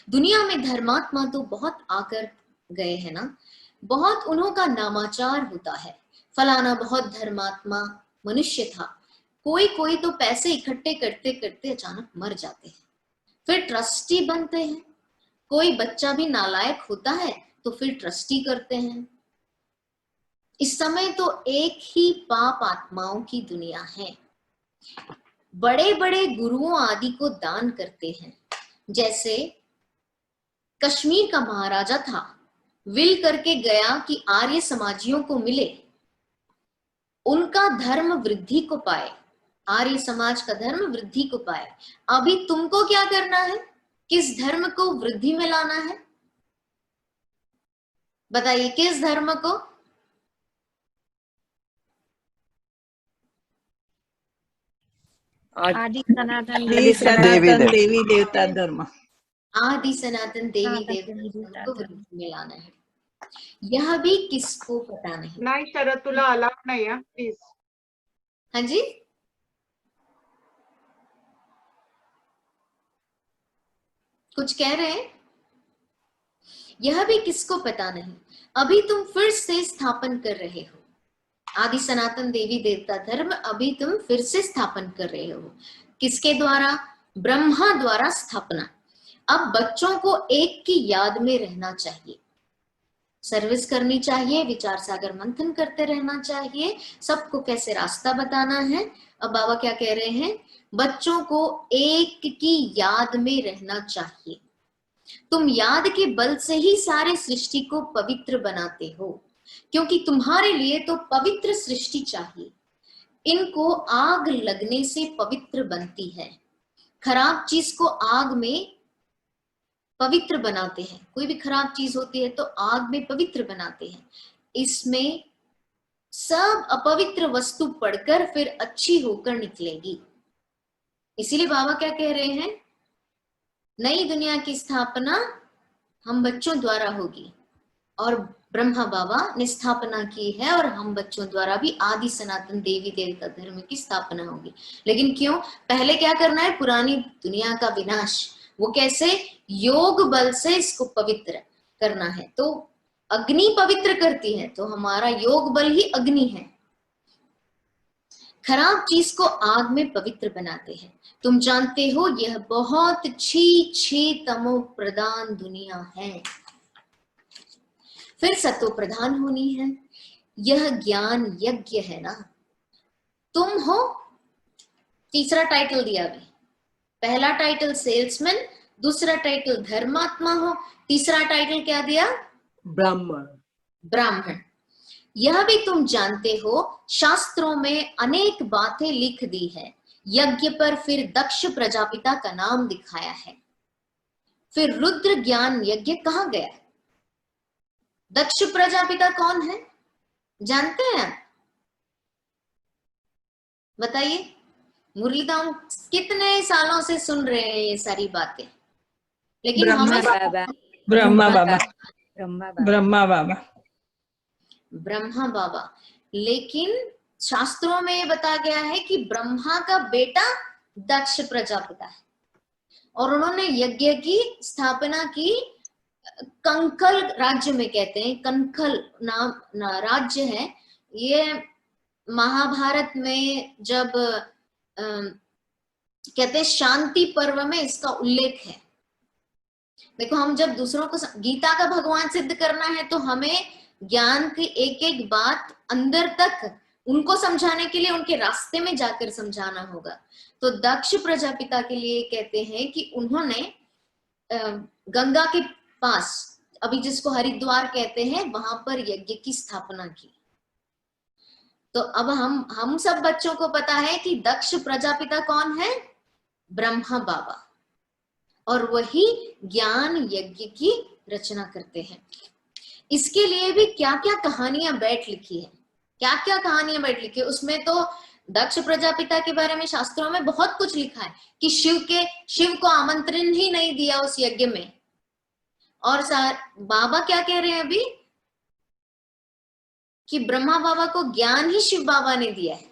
दुनिया में धर्मात्मा तो बहुत आकर गए हैं ना, बहुत उन्हों का नामाचार होता है, फलाना बहुत धर्मात्मा मनुष्य था। कोई कोई तो पैसे इकट्ठे करते करते अचानक मर जाते हैं, फिर ट्रस्टी बनते हैं। कोई बच्चा भी नालायक होता है तो फिर ट्रस्टी करते हैं। इस समय तो एक ही पाप आत्माओं की दुनिया है। बड़े बड़े गुरुओं आदि को दान करते हैं। जैसे कश्मीर का महाराजा था, विल करके गया कि आर्य समाजियों को मिले, उनका धर्म वृद्धि को पाए, आर्य समाज का धर्म वृद्धि को पाए। अभी तुमको क्या करना है, किस धर्म को वृद्धि में लाना है, बताइए किस धर्म को। आदि सनातन देवी देवता धर्म। आदि सनातन देवी देवता को वृद्धि में लाना है। यह भी किसको पता नहीं। नाही शरद तुला अलाउड नाही है प्लीज। हाँ जी, कुछ कह रहे हैं। यह भी किसको पता नहीं। अभी तुम फिर से स्थापन कर रहे हो आदि सनातन देवी देवता धर्म, अभी तुम फिर से स्थापन कर रहे हो। किसके द्वारा, ब्रह्मा द्वारा स्थापना। अब बच्चों को एक की याद में रहना चाहिए, सर्विस करनी चाहिए, विचार सागर मंथन करते रहना चाहिए, सबको कैसे रास्ता बताना है। अब बाबा क्या कह रहे हैं, बच्चों को एक की याद में रहना चाहिए। तुम याद के बल से ही सारे सृष्टि को पवित्र बनाते हो, क्योंकि तुम्हारे लिए तो पवित्र सृष्टि चाहिए। इनको आग लगने से पवित्र बनती है। खराब चीज को आग में पवित्र बनाते हैं। कोई भी खराब चीज होती है तो आग में पवित्र बनाते हैं। इसमें सब अपवित्र वस्तु पड़कर फिर अच्छी होकर निकलेगी। इसीलिए बाबा क्या कह रहे हैं, नई दुनिया की स्थापना हम बच्चों द्वारा होगी, और ब्रह्मा बाबा ने स्थापना की है, और हम बच्चों द्वारा भी आदि सनातन देवी देवता धर्म की स्थापना होगी। लेकिन क्यों? पहले क्या करना है? पुरानी दुनिया का विनाश। वो कैसे? योग बल से इसको पवित्र करना है। तो अग्नि पवित्र करती है, तो हमारा योग बल ही अग्नि है। खराब चीज को आग में पवित्र बनाते हैं। तुम जानते हो यह बहुत छी तमो प्रधान दुनिया है, फिर सतो प्रधान होनी है। यह ज्ञान यज्ञ है ना। तुम हो, तीसरा टाइटल दिया अभी। पहला टाइटल सेल्समैन, दूसरा टाइटल धर्मात्मा हो, तीसरा टाइटल क्या दिया? ब्राह्मण। ब्राह्मण। यह भी तुम जानते हो, शास्त्रों में अनेक बातें लिख दी है। यज्ञ पर फिर दक्ष प्रजापिता का नाम दिखाया है। फिर रुद्र ज्ञान यज्ञ कहाँ गया? दक्ष प्रजापिता कौन है, जानते हैं आप? बताइए। मुरली तो हम कितने सालों से सुन रहे हैं ये सारी बातें, लेकिन ब्रह्मा हमें बाबा। ब्रह्मा बाबा। ब्रह्मा बाबा। ब्रह्मा बाबा। लेकिन शास्त्रों में ये बताया गया है कि ब्रह्मा का बेटा दक्ष प्रजापिता है, और उन्होंने यज्ञ की स्थापना की। कंकल राज्य में, कहते हैं कंकल नाम राज्य है ये। महाभारत में जब कहते हैं शांति पर्व में इसका उल्लेख है। देखो, हम जब दूसरों को गीता का भगवान सिद्ध करना है तो हमें ज्ञान की एक एक बात अंदर तक उनको समझाने के लिए उनके रास्ते में जाकर समझाना होगा। तो दक्ष प्रजापिता के लिए कहते हैं कि उन्होंने गंगा के पास, अभी जिसको हरिद्वार कहते हैं, वहां पर यज्ञ की स्थापना की। तो अब हम सब बच्चों को पता है कि दक्ष प्रजापिता कौन है? ब्रह्मा बाबा, और वही ज्ञान यज्ञ की रचना करते हैं। इसके लिए भी क्या क्या कहानियां बैठ लिखी है, क्या क्या कहानियां बैठ लिखी है। उसमें तो दक्ष प्रजापिता के बारे में शास्त्रों में बहुत कुछ लिखा है कि शिव को आमंत्रण ही नहीं दिया उस यज्ञ में। और बाबा क्या कह रहे हैं अभी कि ब्रह्मा बाबा को ज्ञान ही शिव बाबा ने दिया है।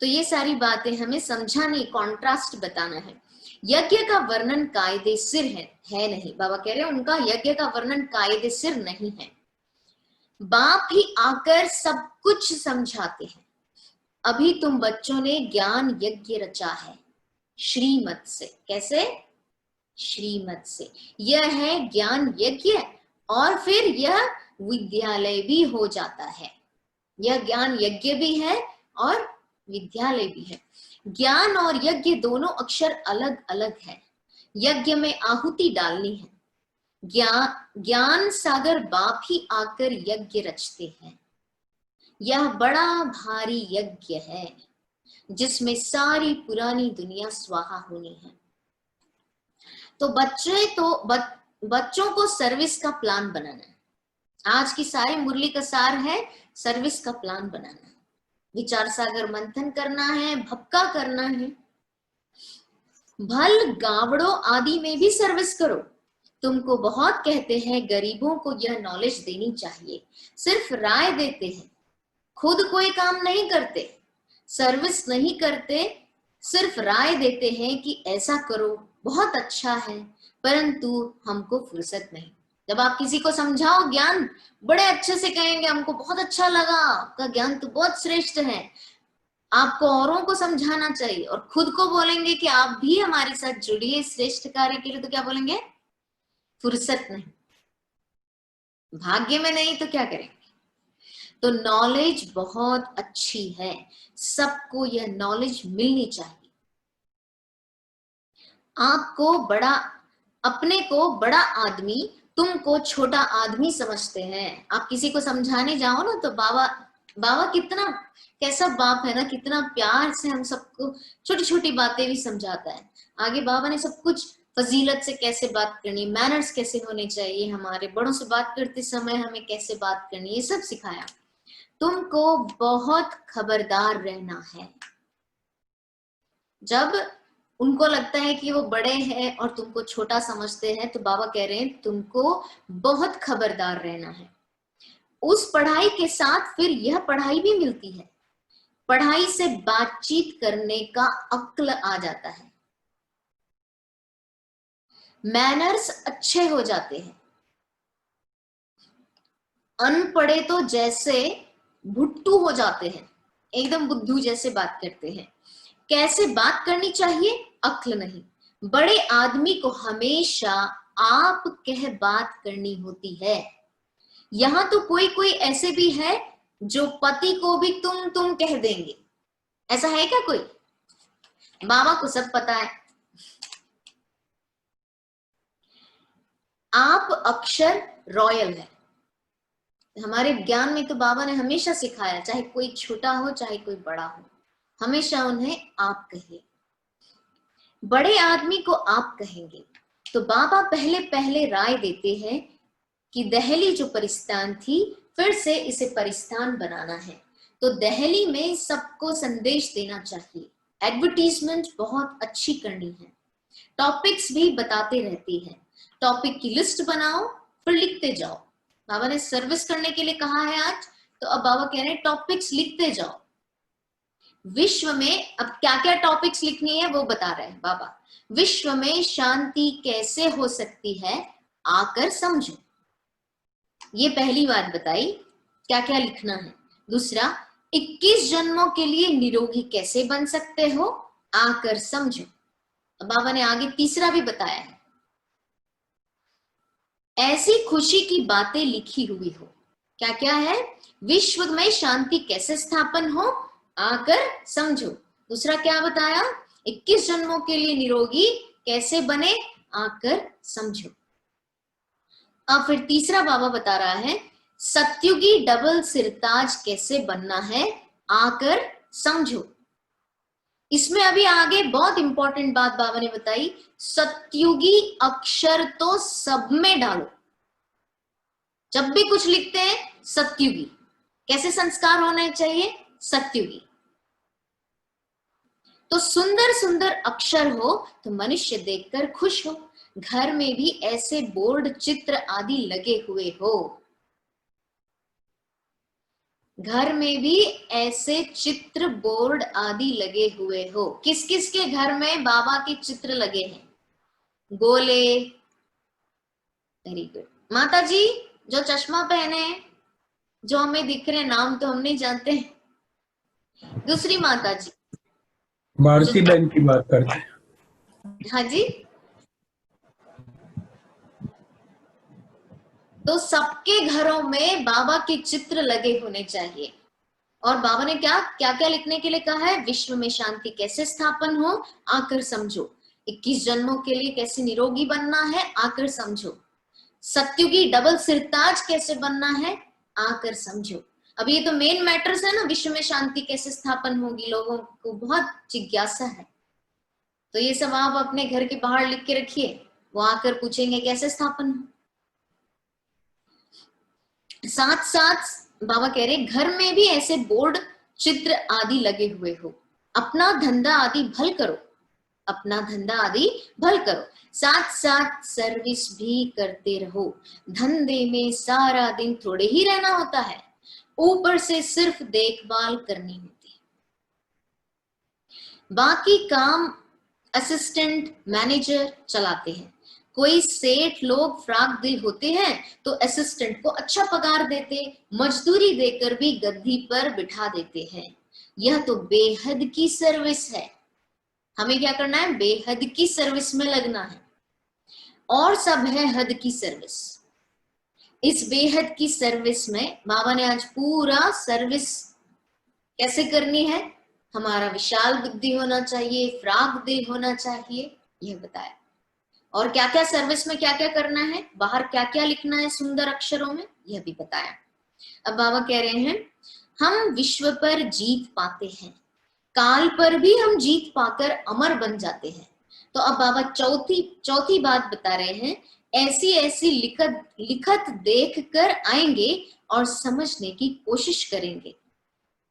तो ये सारी बातें हमें समझाने, कॉन्ट्रास्ट बताना है। यज्ञ का वर्णन कायदे सिर है नहीं। बाबा कह रहे हैं उनका यज्ञ का वर्णन कायदे सिर नहीं है। बाप ही आकर सब कुछ समझाते हैं। अभी तुम बच्चों ने ज्ञान यज्ञ रचा है श्रीमत से। कैसे? श्रीमत से। यह है ज्ञान यज्ञ, और फिर यह विद्यालय भी हो जाता है। यह ज्ञान यज्ञ भी है और विद्यालय भी है। ज्ञान और यज्ञ दोनों अक्षर अलग अलग है। यज्ञ में आहुति डालनी है। ज्ञान सागर बाप ही आकर यज्ञ रचते हैं। यह बड़ा भारी यज्ञ है जिसमें सारी पुरानी दुनिया स्वाहा होनी है। तो बच्चों को सर्विस का प्लान बनाना है। आज की सारी मुरली का सार है सर्विस का प्लान बनाना, विचार सागर मंथन करना है, भपका करना है। भल गावड़ो आदि में भी सर्विस करो। तुमको बहुत कहते हैं गरीबों को यह नॉलेज देनी चाहिए, सिर्फ राय देते हैं, खुद कोई काम नहीं करते, सर्विस नहीं करते, सिर्फ राय देते हैं कि ऐसा करो, बहुत अच्छा है, परंतु हमको फुर्सत नहीं। जब आप किसी को समझाओ ज्ञान, बड़े अच्छे से कहेंगे हमको बहुत अच्छा लगा, आपका ज्ञान तो बहुत श्रेष्ठ है, आपको औरों को समझाना चाहिए, और खुद को बोलेंगे कि आप भी हमारे साथ जुड़िए श्रेष्ठ कार्य के लिए, तो क्या बोलेंगे? फुर्सत नहीं, भाग्य में नहीं, तो क्या करेंगे? तो नॉलेज बहुत अच्छी है, सबको यह नॉलेज मिलनी चाहिए। आपको बड़ा, अपने को बड़ा आदमी, तुमको छोटा आदमी समझते हैं। आप किसी को समझाने जाओ ना तो बाबा कितना कैसा बाप है ना, कितना प्यार से हम सबको छोटी छोटी बातें भी समझाता है। आगे बाबा ने सब कुछ फजीलत से कैसे बात करनी, मैनर्स कैसे होने चाहिए, हमारे बड़ों से बात करते समय हमें कैसे बात करनी, ये सब सिखाया। तुमको बहुत खबरदार रहना है। जब उनको लगता है कि वो बड़े हैं और तुमको छोटा समझते हैं, तो बाबा कह रहे हैं तुमको बहुत खबरदार रहना है। उस पढ़ाई के साथ फिर यह पढ़ाई भी मिलती है। पढ़ाई से बातचीत करने का अक्ल आ जाता है, मैनर्स अच्छे हो जाते हैं। अनपढ़े तो जैसे भुट्टू हो जाते हैं, एकदम बुद्धू जैसे बात करते हैं। कैसे बात करनी चाहिए? अक्ल नहीं। बड़े आदमी को हमेशा आप कह बात करनी होती है। यहां तो कोई कोई ऐसे भी है जो पति को भी तुम कह देंगे। ऐसा है क्या कोई? बाबा को सब पता है। आप अक्षर रॉयल है। हमारे ज्ञान में तो बाबा ने हमेशा सिखाया, चाहे कोई छोटा हो चाहे कोई बड़ा हो, हमेशा उन्हें आप कहिए। बड़े आदमी को आप कहेंगे तो बाबा पहले पहले राय देते हैं कि दिल्ली जो परिस्थान थी, फिर से इसे परिस्थान बनाना है। तो दिल्ली में सबको संदेश देना चाहिए। एडवर्टीजमेंट बहुत अच्छी करनी है। टॉपिक्स भी बताते रहती है। टॉपिक की लिस्ट बनाओ, फिर लिखते जाओ। बाबा ने सर्विस करने के लिए कहा है आज, तो अब बाबा कह रहे हैं टॉपिक्स लिखते जाओ। विश्व में अब क्या क्या टॉपिक्स लिखनी है वो बता रहे हैं बाबा। विश्व में शांति कैसे हो सकती है, आकर समझो। ये पहली बात बताई, क्या क्या लिखना है। दूसरा, 21 जन्मों के लिए निरोगी कैसे बन सकते हो, आकर समझो। अब बाबा ने आगे तीसरा भी बताया है, ऐसी खुशी की बातें लिखी हुई हो। क्या क्या है? विश्व में शांति कैसे स्थापन हो, आकर समझो। दूसरा क्या बताया? 21 जन्मों के लिए निरोगी कैसे बने, आकर समझो। अब फिर तीसरा बाबा बता रहा है, सत्युगी डबल सिरताज कैसे बनना है, आकर समझो। इसमें अभी आगे बहुत इंपॉर्टेंट बात बाबा ने बताई, सत्युगी अक्षर तो सब में डालो। जब भी कुछ लिखते हैं सत्युगी, कैसे संस्कार होने चाहिए, सत्युगी। तो सुंदर सुंदर अक्षर हो तो मनुष्य देखकर खुश हो। घर में भी ऐसे बोर्ड चित्र आदि लगे हुए हो। घर में भी ऐसे चित्र बोर्ड आदि लगे हुए हो। किस किस के घर में बाबा के चित्र लगे हैं? गोले, वेरी गुड। माता जी जो चश्मा पहने हैं, जो हमें दिख रहे हैं, नाम तो हम नहीं जानते। दूसरी माता जी मारुति बहन की बात करते हैं। हाँ जी। तो सबके घरों में बाबा के चित्र लगे होने चाहिए। और बाबा ने क्या क्या क्या लिखने के लिए कहा है? विश्व में शांति कैसे स्थापन हो, आकर समझो। 21 जन्मों के लिए कैसे निरोगी बनना है, आकर समझो। सत्युगी डबल सिरताज कैसे बनना है, आकर समझो। अब ये तो मेन मैटर्स है ना, विश्व में शांति कैसे स्थापन होगी, लोगों को बहुत जिज्ञासा है। तो ये सब आप अपने घर के बाहर लिख के रखिए, वो आकर पूछेंगे कैसे स्थापन हो। साथ साथ बाबा कह रहे घर में भी ऐसे बोर्ड चित्र आदि लगे हुए हो। अपना धंधा आदि भल करो, अपना धंधा आदि भल करो। साथ साथ सर्विस भी करते रहो। धंधे में सारा दिन थोड़े ही रहना होता है, ऊपर से सिर्फ देखभाल करनी होती है। बाकी काम असिस्टेंट मैनेजर चलाते हैं। कोई सेठ लोग फ्राक दिल होते हैं तो असिस्टेंट को अच्छा पगार देते, मजदूरी देकर भी गद्दी पर बिठा देते हैं। यह तो बेहद की सर्विस है। हमें क्या करना है? बेहद की सर्विस में लगना है। और सब है हद की सर्विस। इस बेहद की सर्विस में बाबा ने आज पूरा सर्विस कैसे करनी है, हमारा विशाल बुद्धि होना चाहिए, फ्राक दिल होना चाहिए, यह बताया। और क्या क्या सर्विस में क्या क्या करना है, बाहर क्या क्या लिखना है सुंदर अक्षरों में, यह भी बताया। अब बाबा कह रहे हैं हम विश्व पर जीत पाते हैं, काल पर भी हम जीत पाकर अमर बन जाते हैं। तो अब बाबा चौथी बात बता रहे हैं, ऐसी ऐसी लिखत देख कर आएंगे और समझने की कोशिश करेंगे।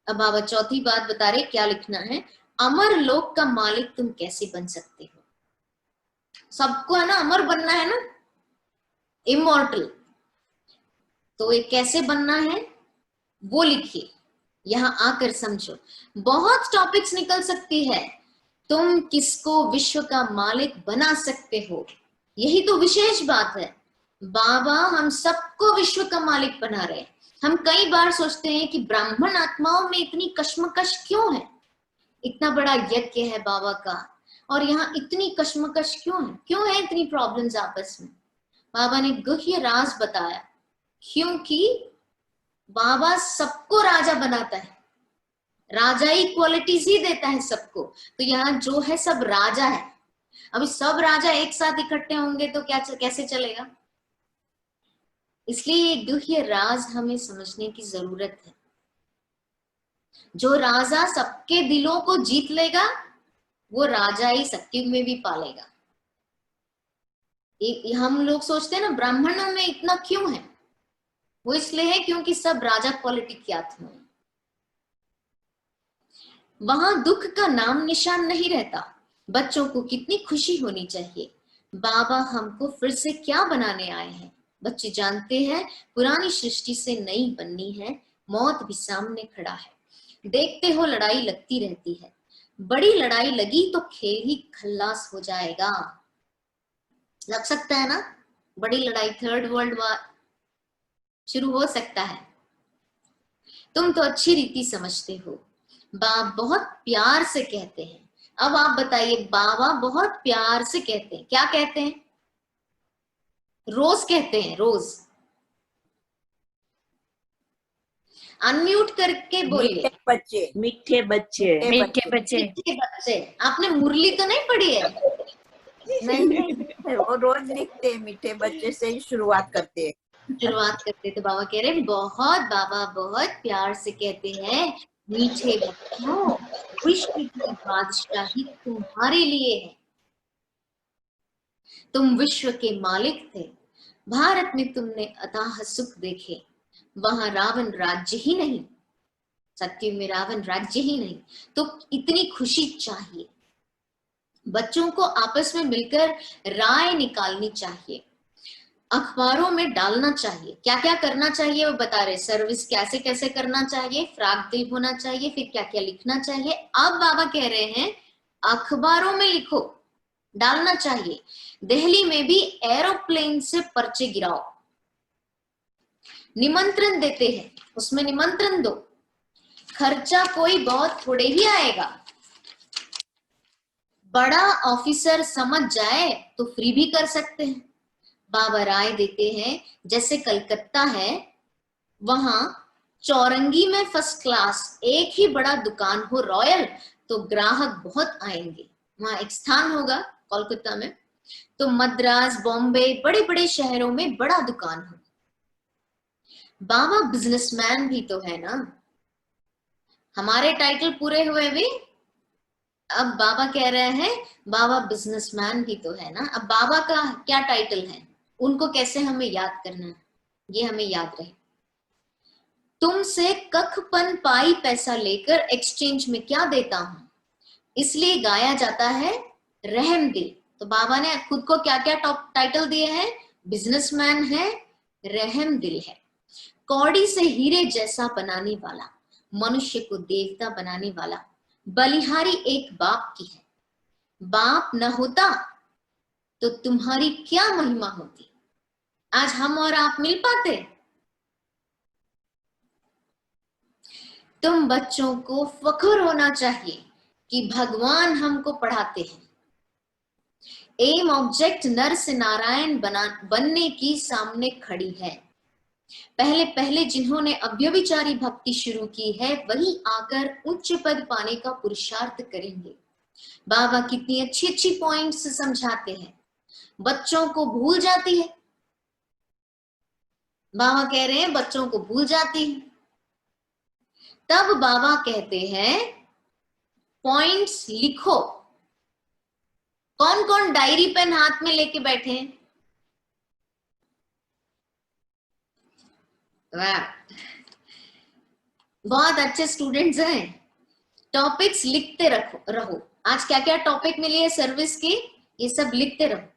अब बाबा चौथी बात बता रहे क्या लिखना है, अमर लोक का मालिक तुम कैसे बन सकते हो? सबको है ना अमर बनना है ना, इमॉर्टल। तो ये कैसे बनना है वो लिखिए, यहां आकर समझो। बहुत टॉपिक्स निकल सकती है। तुम किसको विश्व का मालिक बना सकते हो, यही तो विशेष बात है। बाबा हम सबको विश्व का मालिक बना रहे हैं। हम कई बार सोचते हैं कि ब्राह्मण आत्माओं में इतनी कश्मकश क्यों है, इतना बड़ा यज्ञ है बाबा का और यहाँ इतनी कश्मकश क्यों है इतनी प्रॉब्लम्स आपस में। बाबा ने गुह्य राज बताया, क्योंकि बाबा सबको राजा बनाता है, राजाई क्वालिटीज ही देता है सबको। तो यहाँ जो है सब राजा है। अभी सब राजा एक साथ इकट्ठे होंगे तो क्या कैसे चलेगा? इसलिए ये गुह्य राज हमें समझने की जरूरत है। जो राजा सबके दिलों को जीत लेगा वो राजा ही सत्युग में भी पालेगा। हम लोग सोचते हैं ना ब्राह्मणों में इतना क्यों है, वो इसलिए है क्योंकि सब राजा क्वालिटी की आत्मा है। वहां दुख का नाम निशान नहीं रहता। बच्चों को कितनी खुशी होनी चाहिए, बाबा हमको फिर से क्या बनाने आए हैं। बच्चे जानते हैं पुरानी सृष्टि से नई बननी है, मौत भी सामने खड़ा है। देखते हो लड़ाई लगती रहती है, बड़ी लड़ाई लगी तो खेल ही खल्लास हो जाएगा। लग सकता है ना, बड़ी लड़ाई, थर्ड वर्ल्ड वॉर शुरू हो सकता है। तुम तो अच्छी रीति समझते हो। बाप बहुत प्यार से कहते हैं। अब आप बताइए, बाबा बहुत प्यार से कहते हैं, क्या कहते हैं? रोज कहते हैं, रोज। अनम्यूट करके बोलिए। बच्चे, मीठे बच्चे, मीठे बच्चे। मीठे बच्चे। आपने मुरली तो नहीं पढ़ी है? नहीं, वो रोज लिखते हैं, मीठे बच्चे से ही शुरुआत करते हैं। शुरुआत करते तो बाबा कह रहे बाबा बहुत प्यार से कहते हैं, मीठे बच्चों, विश्व की बादशाही तुम्हारे लिए है। तुम विश्व के मालिक थे। भारत में तुमने अथाह सुख देखे, वहां रावण राज्य ही नहीं, सत्युग में रावण राज्य ही नहीं। तो इतनी खुशी चाहिए। बच्चों को आपस में मिलकर राय निकालनी चाहिए, अखबारों में डालना चाहिए। क्या क्या करना चाहिए वो बता रहे, सर्विस कैसे कैसे करना चाहिए, फ्राक दिल होना चाहिए, फिर क्या क्या लिखना चाहिए। अब बाबा कह रहे हैं अखबारों में लिखो, डालना चाहिए। दिल्ली में भी एरोप्लेन से पर्चे गिराओ, निमंत्रण देते हैं, उसमें निमंत्रण दो। खर्चा कोई बहुत थोड़े ही आएगा, बड़ा ऑफिसर समझ जाए तो फ्री भी कर सकते हैं। बाबा राय देते हैं, जैसे कलकत्ता है, वहां चौरंगी में फर्स्ट क्लास एक ही बड़ा दुकान हो रॉयल, तो ग्राहक बहुत आएंगे। वहां एक स्थान होगा कोलकाता में, तो मद्रास, बॉम्बे, बड़े बड़े शहरों में बड़ा दुकान हो। बाबा बिजनेसमैन भी तो है ना, हमारे टाइटल पूरे हुए भी। अब बाबा कह रहे हैं बाबा बिजनेसमैन भी तो है ना। अब बाबा का क्या टाइटल है, उनको कैसे हमें याद करना है, ये हमें याद रहे। तुमसे कखपन पाई पैसा लेकर एक्सचेंज में क्या देता हूं, इसलिए गाया जाता है रहम दिल। तो बाबा ने खुद को क्या क्या टॉप टाइटल दिए हैं, बिजनेसमैन है, रहम दिल है, कौड़ी से हीरे जैसा बनाने वाला, मनुष्य को देवता बनाने वाला, बलिहारी एक बाप की है। बाप न होता तो तुम्हारी क्या महिमा होती, आज हम और आप मिल पाते। तुम बच्चों को फख्र होना चाहिए कि भगवान हमको पढ़ाते हैं। एम ऑब्जेक्ट नर से नारायण बनने की सामने खड़ी है। पहले पहले जिन्होंने अव्यभिचारी भक्ति शुरू की है, वही आकर उच्च पद पाने का पुरुषार्थ करेंगे। बाबा कितनी अच्छी अच्छी पॉइंट्स समझाते हैं, बच्चों को भूल जाती है। बाबा कह रहे हैं बच्चों को भूल जाती है। तब बाबा कहते हैं पॉइंट्स लिखो। कौन कौन डायरी पेन हाथ में लेके बैठे हैं? वाह, बहुत अच्छे स्टूडेंट्स हैं। टॉपिक्स लिखते रहो। आज क्या क्या टॉपिक मिले है सर्विस के, ये सब लिखते रहो।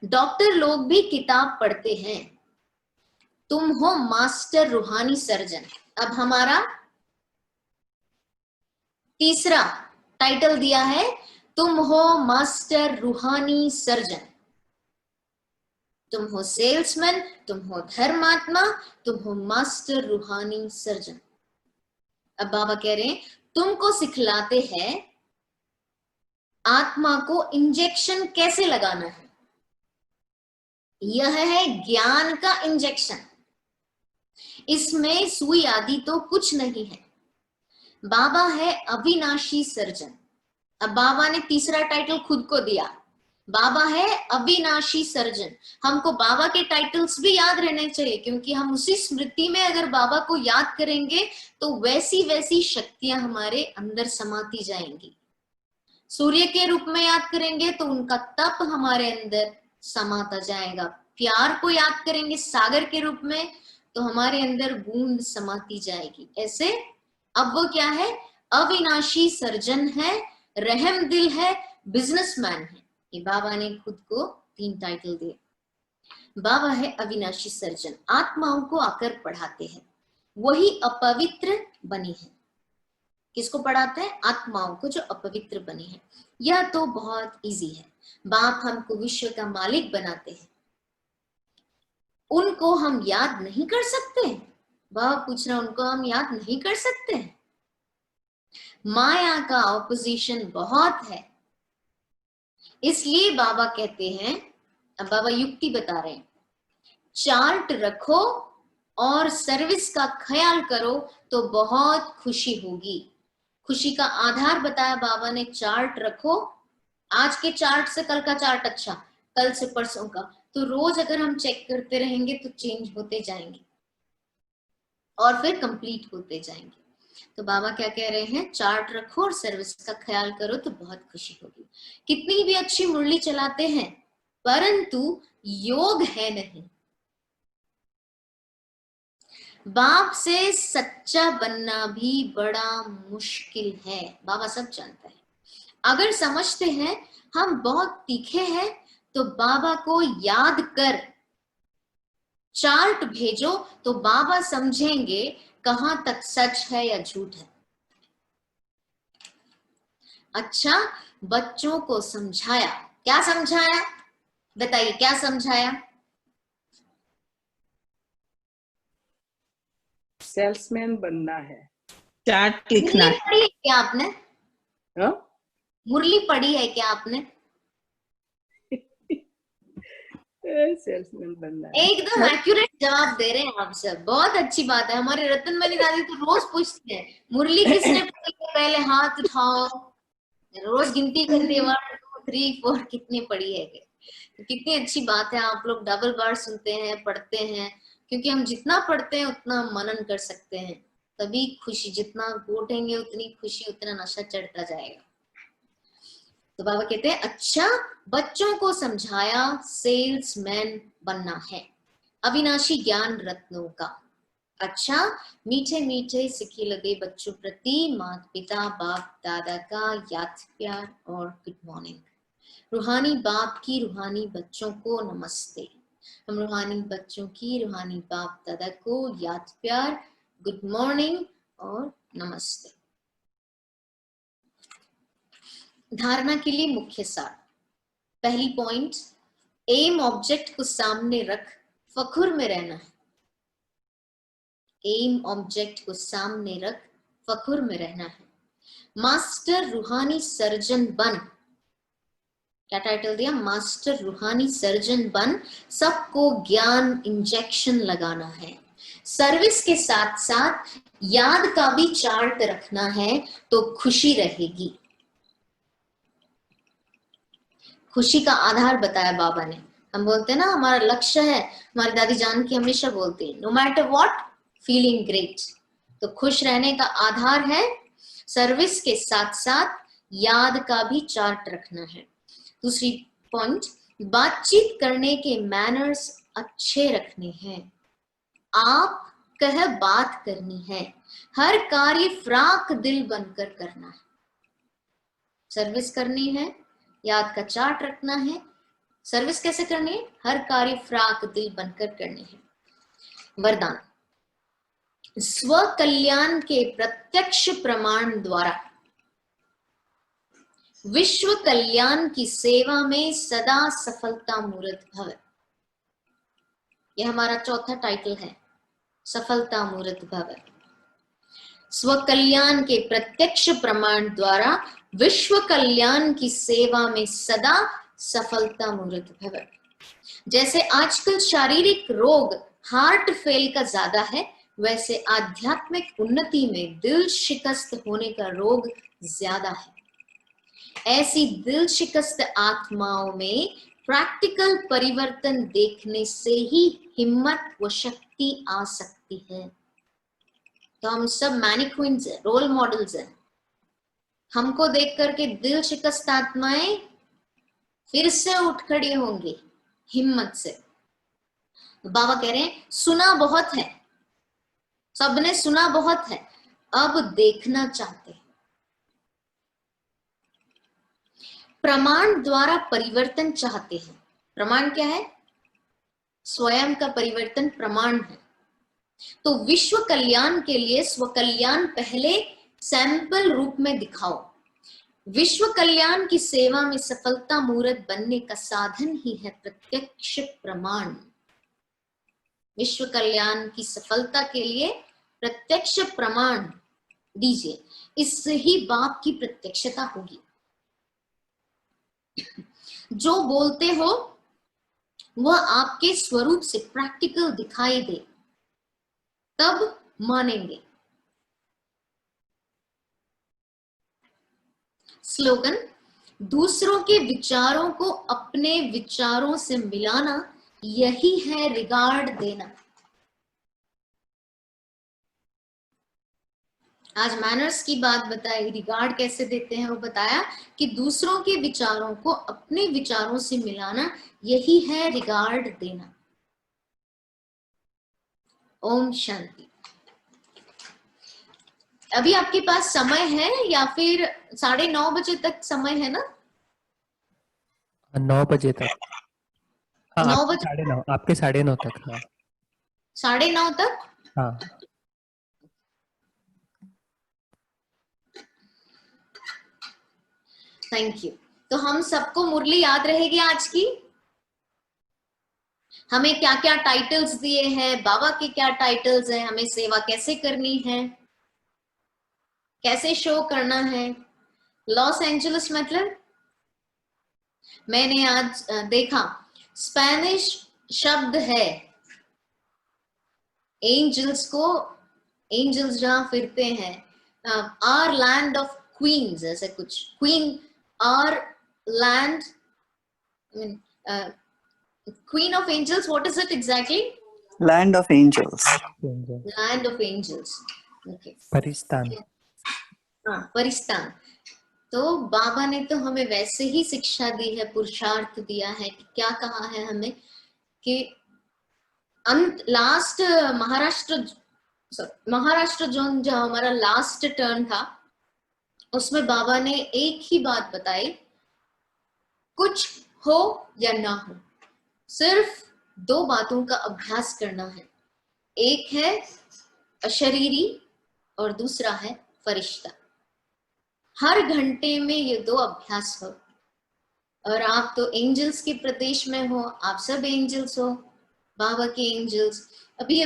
डॉक्टर लोग भी किताब पढ़ते हैं। तुम हो मास्टर रूहानी सर्जन। अब हमारा तीसरा टाइटल दिया है, तुम हो मास्टर रूहानी सर्जन। तुम हो सेल्समैन, तुम हो धर्मात्मा, तुम हो मास्टर रूहानी सर्जन। अब बाबा कह रहे हैं तुमको सिखलाते हैं आत्मा को इंजेक्शन कैसे लगाना है। यह है ज्ञान का इंजेक्शन। इसमें सुई आदि तो कुछ नहीं है। बाबा है अविनाशी सर्जन। अब बाबा ने तीसरा टाइटल खुद को दिया, बाबा है अविनाशी सर्जन। हमको बाबा के टाइटल्स भी याद रहने चाहिए, क्योंकि हम उसी स्मृति में अगर बाबा को याद करेंगे तो वैसी वैसी शक्तियां हमारे अंदर समाती जाएंगी। सूर्य के रूप में याद करेंगे तो उनका तप हमारे अंदर समाता जाएगा। प्यार को याद करेंगे सागर के रूप में तो हमारे अंदर बूंद समाती जाएगी। ऐसे अब वो क्या है, अविनाशी सर्जन है, रहम दिल है, बिजनेसमैन है। ये बाबा ने खुद को 3 टाइटल दिए। बाबा है अविनाशी सर्जन, आत्माओं को आकर पढ़ाते हैं, वही अपवित्र बनी है। किसको पढ़ाते हैं? आत्माओं को जो अपवित्र बनी है। यह तो बहुत इजी है। बाप हमको विश्व का मालिक बनाते हैं, उनको हम याद नहीं कर सकते? बाबा पूछ रहा उनको हम याद नहीं कर सकते? माया का ऑपोजिशन बहुत है, इसलिए बाबा कहते हैं, अब बाबा युक्ति बता रहे हैं, चार्ट रखो और सर्विस का ख्याल करो तो बहुत खुशी होगी। खुशी का आधार बताया बाबा ने, चार्ट रखो। आज के चार्ट से कल का चार्ट अच्छा, कल से परसों का, तो रोज अगर हम चेक करते रहेंगे तो चेंज होते जाएंगे और फिर कंप्लीट होते जाएंगे। तो बाबा क्या कह रहे हैं, चार्ट रखो और सर्विस का ख्याल करो तो बहुत खुशी होगी। कितनी भी अच्छी मुरली चलाते हैं परंतु योग है नहीं। बाप से सच्चा बनना भी बड़ा मुश्किल है, बाबा सब जानता है। अगर समझते हैं हम बहुत तीखे हैं तो बाबा को याद कर चार्ट भेजो तो बाबा समझेंगे कहां तक सच है या झूठ है। अच्छा, बच्चों को समझाया, क्या समझाया बताइए, क्या समझाया? सेल्समैन बनना है, चार्ट लिखना मुरली पढ़ी है क्या आपने? है। मुरली पढ़ी है क्या आपने? सेल्समैन बनना है। एकदम एक्यूरेट जवाब दे रहे हैं आप सब, बहुत अच्छी बात है। हमारे रतनमणि दादी तो रोज पूछते हैं मुरली किसने पढ़ी है, पहले हाथ उठाओ। रोज गिनती करते हैं 1 2 3 4 कितने पढ़ी है। तो कितनी अच्छी बात है, आप लोग डबल बार सुनते हैं, पढ़ते हैं, क्योंकि हम जितना पढ़ते हैं उतना मनन कर सकते हैं। तभी खुशी, जितना बोटेंगे उतनी खुशी, उतना नशा चढ़ता जाएगा। तो बाबा कहते हैं अच्छा, बच्चों को समझाया सेल्समैन बनना है, अविनाशी ज्ञान रत्नों का। अच्छा, मीठे मीठे सिक्के लगे बच्चों प्रति माता पिता बाप दादा का याद प्यार और गुड मॉर्निंग। रूहानी बाप की रूहानी बच्चों को नमस्ते। हम रूहानी बच्चों की रूहानी बाप दादा को याद प्यार, गुड मॉर्निंग और नमस्ते। धारणा के लिए मुख्य सार। पहली पॉइंट, एम ऑब्जेक्ट को सामने रख फखुर में रहना है। एम ऑब्जेक्ट को सामने रख फखुर में रहना है। मास्टर रूहानी सर्जन बन, क्या टाइटल दिया? मास्टर रूहानी सर्जन बन, सबको ज्ञान इंजेक्शन लगाना है। सर्विस के साथ साथ याद का भी चार्ट रखना है तो खुशी रहेगी। खुशी का आधार बताया बाबा ने। हम बोलते हैं ना हमारा लक्ष्य है, हमारी दादी जान की हमेशा बोलती है, no matter what feeling great. तो खुश रहने का आधार है सर्विस के साथ साथ याद का भी चार्ट रखना है। दूसरी पॉइंट, बातचीत करने के मैनर्स अच्छे रखने हैं। आप कह बात करनी है, हर कार्य फ्राक दिल बनकर करना है। सर्विस करनी है, याद का चार्ट रखना है। सर्विस कैसे करनी है? हर कार्य फ्राक दिल बनकर करनी है। वरदान, स्व कल्याण के प्रत्यक्ष प्रमाण द्वारा विश्व कल्याण की सेवा में सदा सफलता मूर्त भव। यह हमारा चौथा टाइटल है, सफलता मूर्त भव। स्व कल्याण के प्रत्यक्ष प्रमाण द्वारा विश्व कल्याण की सेवा में सदा सफलता मूर्त भव। जैसे आजकल शारीरिक रोग हार्ट फेल का ज्यादा है, वैसे आध्यात्मिक उन्नति में दिल शिकस्त होने का रोग ज्यादा है। ऐसी दिल शिकस्त आत्माओं में प्रैक्टिकल परिवर्तन देखने से ही हिम्मत व शक्ति आ सकती है। तो हम सब मैनिक्विन्स हैं, रोल मॉडल्स हैं। हमको देख करके दिल शिकस्त आत्माएं फिर से उठ खड़ी होंगी हिम्मत से। बाबा कह रहे हैं सुना बहुत है, सबने सुना बहुत है, अब देखना चाहते हैं। प्रमाण द्वारा परिवर्तन चाहते हैं। प्रमाण क्या है? स्वयं का परिवर्तन प्रमाण है। तो विश्व कल्याण के लिए स्व कल्याण पहले सैंपल रूप में दिखाओ। विश्व कल्याण की सेवा में सफलता मूर्त बनने का साधन ही है प्रत्यक्ष प्रमाण। विश्व कल्याण की सफलता के लिए प्रत्यक्ष प्रमाण दीजिए, इससे ही बाप की प्रत्यक्षता होगी। जो बोलते हो वह आपके स्वरूप से प्रैक्टिकल दिखाई दे, तब मानेंगे। स्लोगन, दूसरों के विचारों को अपने विचारों से मिलाना, यही है रिगार्ड देना। आज मैनर्स की बात बताई, रिगार्ड कैसे देते हैं वो बताया कि दूसरों के विचारों को अपने विचारों से मिलाना, यही है रिगार्ड देना। ओम शांति। अभी आपके पास समय है या फिर 9:30 बजे तक समय है ना? 9 बजे तक। हाँ, 9 आपके बजे, 9:30, आपके 9:30 तक। हाँ 9:30 तक। हाँ। Thank you. तो हम सबको मुरली याद रहेगी आज की? हमें क्या क्या टाइटल्स दिए हैं, बाबा के क्या टाइटल्स हैं, हमें सेवा कैसे करनी है, कैसे शो करना है। लॉस एंजलिस मतलब मैंने आज देखा, स्पेनिश शब्द है एंजल्स को, एंजल्स जहां फिरते हैं, आर लैंड ऑफ क्वींस, ऐसे कुछ, queen are land, Queen of Angels, what is it exactly? Land of Angels. Land of Angels. Okay. Paristan. हाँ, परिस्तान। तो बाबा ने तो हमें वैसे ही शिक्षा दी है, पुरुषार्थ दिया है कि क्या कहा है हमें कि अंत लास्ट महाराष्ट्र जोन जो हमारा लास्ट टर्न था, उसमें बाबा ने एक ही बात बताई, कुछ हो या ना हो, सिर्फ 2 बातों का अभ्यास करना है। एक है अशरीरी और दूसरा है फरिश्ता। हर घंटे में ये 2 अभ्यास हो। और आप तो एंजल्स के प्रदेश में हो, आप सब एंजल्स हो, बाबा के एंजल्स। अभी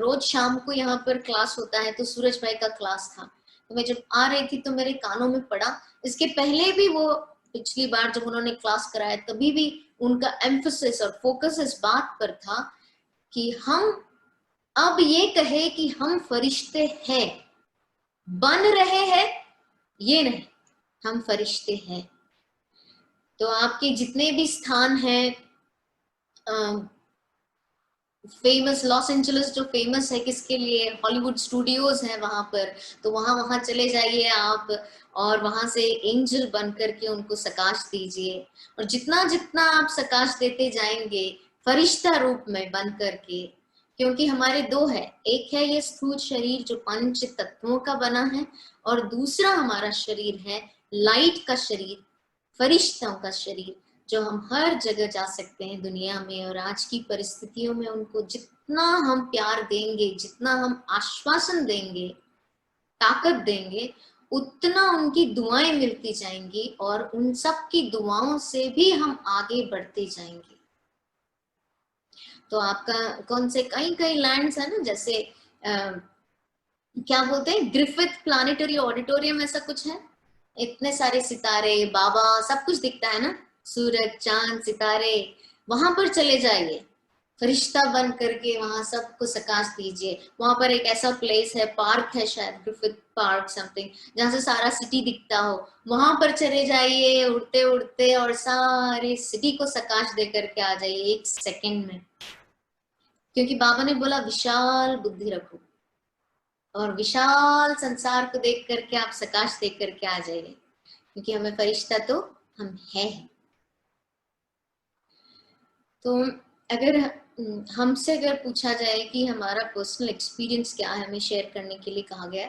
रोज शाम को यहाँ पर क्लास होता है, तो सूरज भाई का क्लास था, तो मैं जब आ रही थी तो मेरे कानों में पड़ा। इसके पहले भी वो पिछली बार जब उन्होंने क्लास कराया, तभी भी उनका एम्फसिस और फोकस इस बात पर था कि हम अब ये कहे कि हम फरिश्ते हैं, बन रहे हैं ये नहीं, हम फरिश्ते हैं। तो आपके जितने भी स्थान हैं, फेमस लॉस एंजलिस जो फेमस है किसके लिए, हॉलीवुड स्टूडियोज हैं वहां पर, तो वहां चले जाइए आप, और वहां से एंजल बन करके उनको सकाश दीजिए। और जितना जितना आप सकाश देते जाएंगे फरिश्ता रूप में बन करके, क्योंकि हमारे दो है, एक है ये स्थूल शरीर जो 5 तत्वों का बना है, और दूसरा हमारा शरीर है लाइट का शरीर, फरिश्तों का शरीर, जो हम हर जगह जा सकते हैं दुनिया में। और आज की परिस्थितियों में उनको जितना हम प्यार देंगे, जितना हम आश्वासन देंगे, ताकत देंगे, उतना उनकी दुआएं मिलती जाएंगी, और उन सब की दुआओं से भी हम आगे बढ़ते जाएंगे। तो आपका कौन से कई कई लैंड्स है ना, जैसे क्या बोलते हैं, ग्रिफिथ प्लानिटरी ऑडिटोरियम, ऐसा कुछ है, इतने सारे सितारे, बाबा, सब कुछ दिखता है ना, सूरज, चांद, सितारे, वहां पर चले जाइए, फरिश्ता बन करके वहां सबको सकाश दीजिए। वहां पर एक ऐसा प्लेस है, पार्क है शायद, ग्रिफिथ पार्क समथिंग, जहां से सारा सिटी दिखता हो, वहां पर चले जाइए उड़ते उड़ते, और सारे सिटी को सकाश दे करके आ जाइए 1 सेकंड में। क्योंकि बाबा ने बोला विशाल बुद्धि रखो, और विशाल संसार को देख करके आप सकाश देख करके आ जाइए, क्योंकि हमें फरिश्ता तो हम हैं। तो अगर हमसे अगर पूछा जाए कि हमारा पर्सनल एक्सपीरियंस क्या है, हमें शेयर करने के लिए कहा गया,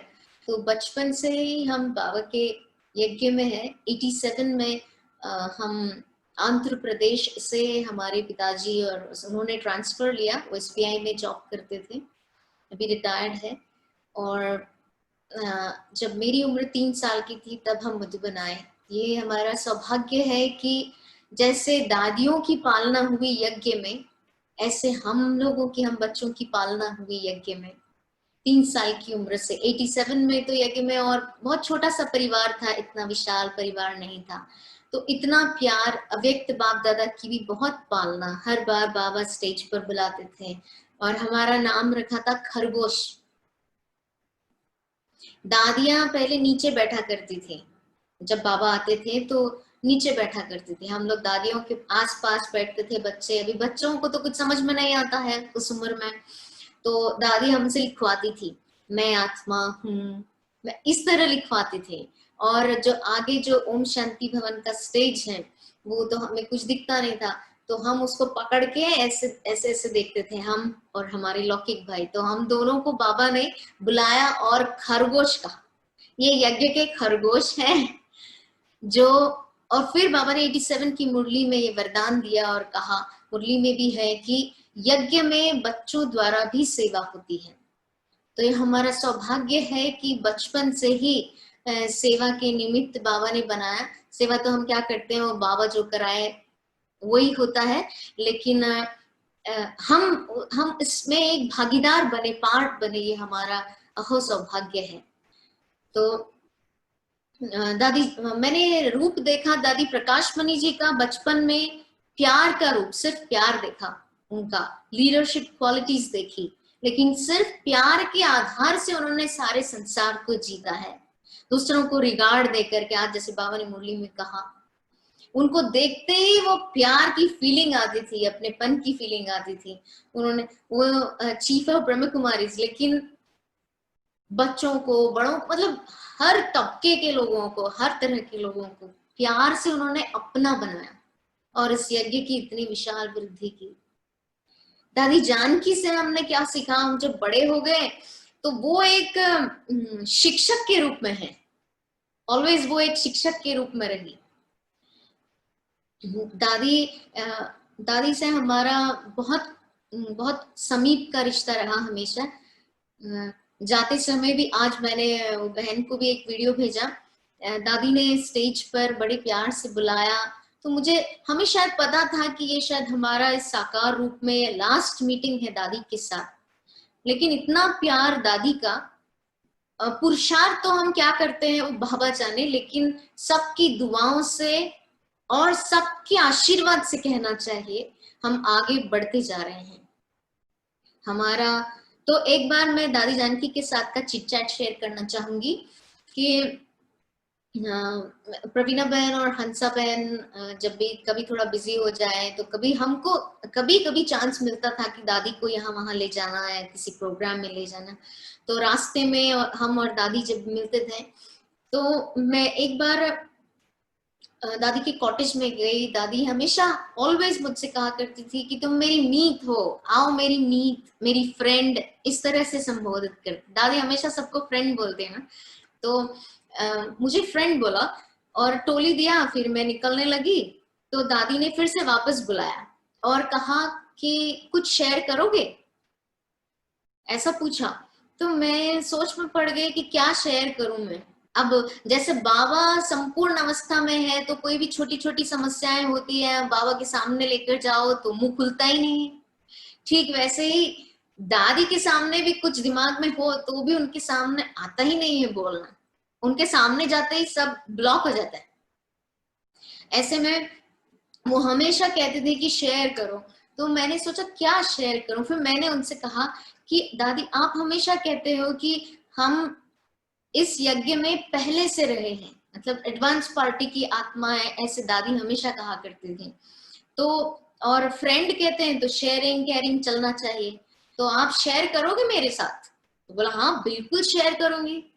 तो बचपन से ही हम बाबा के यज्ञ में है। 87 में हम आंध्र प्रदेश से हमारे पिताजी, और उन्होंने ट्रांसफर लिया, वो SBI में जॉब करते थे, अभी रिटायर्ड है। और जब मेरी उम्र 3 साल की थी तब हम मधुबन आए। ये हमारा सौभाग्य है कि जैसे दादियों की पालना हुई यज्ञ में, ऐसे हम लोगों की, हम बच्चों की पालना हुई यज्ञ में 3 साल की उम्र से। 87 में तो यज्ञ में और बहुत छोटा सा परिवार था, इतना विशाल परिवार नहीं था, तो इतना प्यार, अव्यक्त बाप दादा की भी बहुत पालना। हर बार बाबा स्टेज पर बुलाते थे, और हमारा नाम रखा था खरगोश। दादियां पहले नीचे बैठा करती थी, जब बाबा आते थे तो नीचे बैठा करती थी, हम लोग दादियों के आसपास बैठते थे। बच्चे, अभी बच्चों को तो कुछ समझ में नहीं आता है उस उम्र में, तो दादी हमसे लिखवाती थी, मैं आत्मा हूँ, मैं इस तरह लिखवाती थी। और जो आगे जो ओम शांति भवन का स्टेज है, वो तो हमें कुछ दिखता नहीं था, तो हम उसको पकड़ के ऐसे ऐसे ऐसे देखते थे, हम और हमारे लौकिक भाई। तो हम दोनों को बाबा ने बुलाया और खरगोश कहा, ये यज्ञ के खरगोश हैं जो। और फिर बाबा ने 87 की मुरली में ये वरदान दिया और कहा, मुरली में भी है कि यज्ञ में बच्चों द्वारा भी सेवा होती है। तो ये हमारा सौभाग्य है कि बचपन से ही सेवा के निमित्त बाबा ने बनाया। सेवा तो हम क्या करते हैं, वो बाबा जो कराए वही होता है, लेकिन हम इसमें एक भागीदार बने, पार्ट बने, ये हमारा अहो सौभाग्य है। तो दादी, मैंने रूप देखा दादी प्रकाश मणि जी का बचपन में, प्यार का रूप, सिर्फ प्यार देखा उनका, लीडरशिप क्वालिटीज देखी, लेकिन सिर्फ प्यार के आधार से उन्होंने सारे संसार को जीता है, दूसरों को रिगार्ड देकर के। आज जैसे बाबा ने मुरली में कहा, उनको देखते ही वो प्यार की फीलिंग आती थी, अपनेपन की फीलिंग आती थी। उन्होंने, वो चीफ ऑफ ब्रह्म कुमारी, लेकिन बच्चों को, बड़ों को, मतलब हर तबके के लोगों को, हर तरह के लोगों को प्यार से उन्होंने अपना बनाया, और इस यज्ञ की इतनी विशाल वृद्धि की। दादी जानकी से हमने क्या सीखा, हम जब बड़े हो गए तो वो एक शिक्षक के रूप में है, ऑलवेज वो एक शिक्षक के रूप में रही। दादी से हमारा बहुत बहुत समीप का रिश्ता रहा हमेशा। जाते समय भी, आज मैंने बहन को भी एक वीडियो भेजा, दादी ने स्टेज पर बड़े प्यार से बुलाया, तो मुझे, हमें शायद पता था कि ये शायद हमारा इस साकार रूप में लास्ट मीटिंग है दादी के साथ, लेकिन इतना प्यार दादी का। पुरुषार्थ तो हम क्या करते हैं वो बाबा जाने, लेकिन सबकी दुआओं से और सबके आशीर्वाद से कहना चाहिए, हम आगे बढ़ते जा रहे हैं। हमारा तो एक बार मैं दादी जानकी के साथ का चिट चैट शेयर करना चाहूंगी कि प्रवीणा बहन और हंसा बहन जब भी कभी थोड़ा बिजी हो जाए, तो कभी हमको कभी चांस मिलता था कि दादी को यहाँ वहां ले जाना है, किसी प्रोग्राम में ले जाना, तो रास्ते में हम और दादी जब मिलते थे, तो मैं एक बार दादी के कॉटेज में गई, दादी हमेशा ऑलवेज मुझसे कहा करती थी कि तुम मेरी मीत हो, आओ मेरी मीत, मेरी फ्रेंड, इस तरह से संबोधित कर। दादी हमेशा सबको फ्रेंड बोलते हैं ना, तो मुझे फ्रेंड बोला और टोली दिया। फिर मैं निकलने लगी तो दादी ने फिर से वापस बुलाया और कहा कि कुछ शेयर करोगे, ऐसा पूछा। तो मैं सोच में पड़ गई कि क्या शेयर करूं मैं। अब जैसे बाबा संपूर्ण अवस्था में है तो कोई भी छोटी छोटी समस्याएं होती है, बाबा के सामने लेकर जाओ तो मुंह खुलता ही नहीं है। ठीक वैसे ही दादी के सामने भी कुछ दिमाग में हो तो भी उनके सामने आता ही नहीं है बोलना, उनके सामने जाते ही सब ब्लॉक हो जाता है। ऐसे में वो हमेशा कहते थे कि शेयर करो, तो मैंने सोचा क्या शेयर करूं। फिर मैंने उनसे कहा कि दादी आप हमेशा कहते हो कि हम इस यज्ञ में पहले से रहे हैं, मतलब एडवांस पार्टी की आत्माएं, ऐसे दादी हमेशा कहा करती थी। तो और फ्रेंड कहते हैं तो शेयरिंग केयरिंग चलना चाहिए, तो आप शेयर करोगे मेरे साथ? तो बोला हाँ बिल्कुल शेयर करूंगी।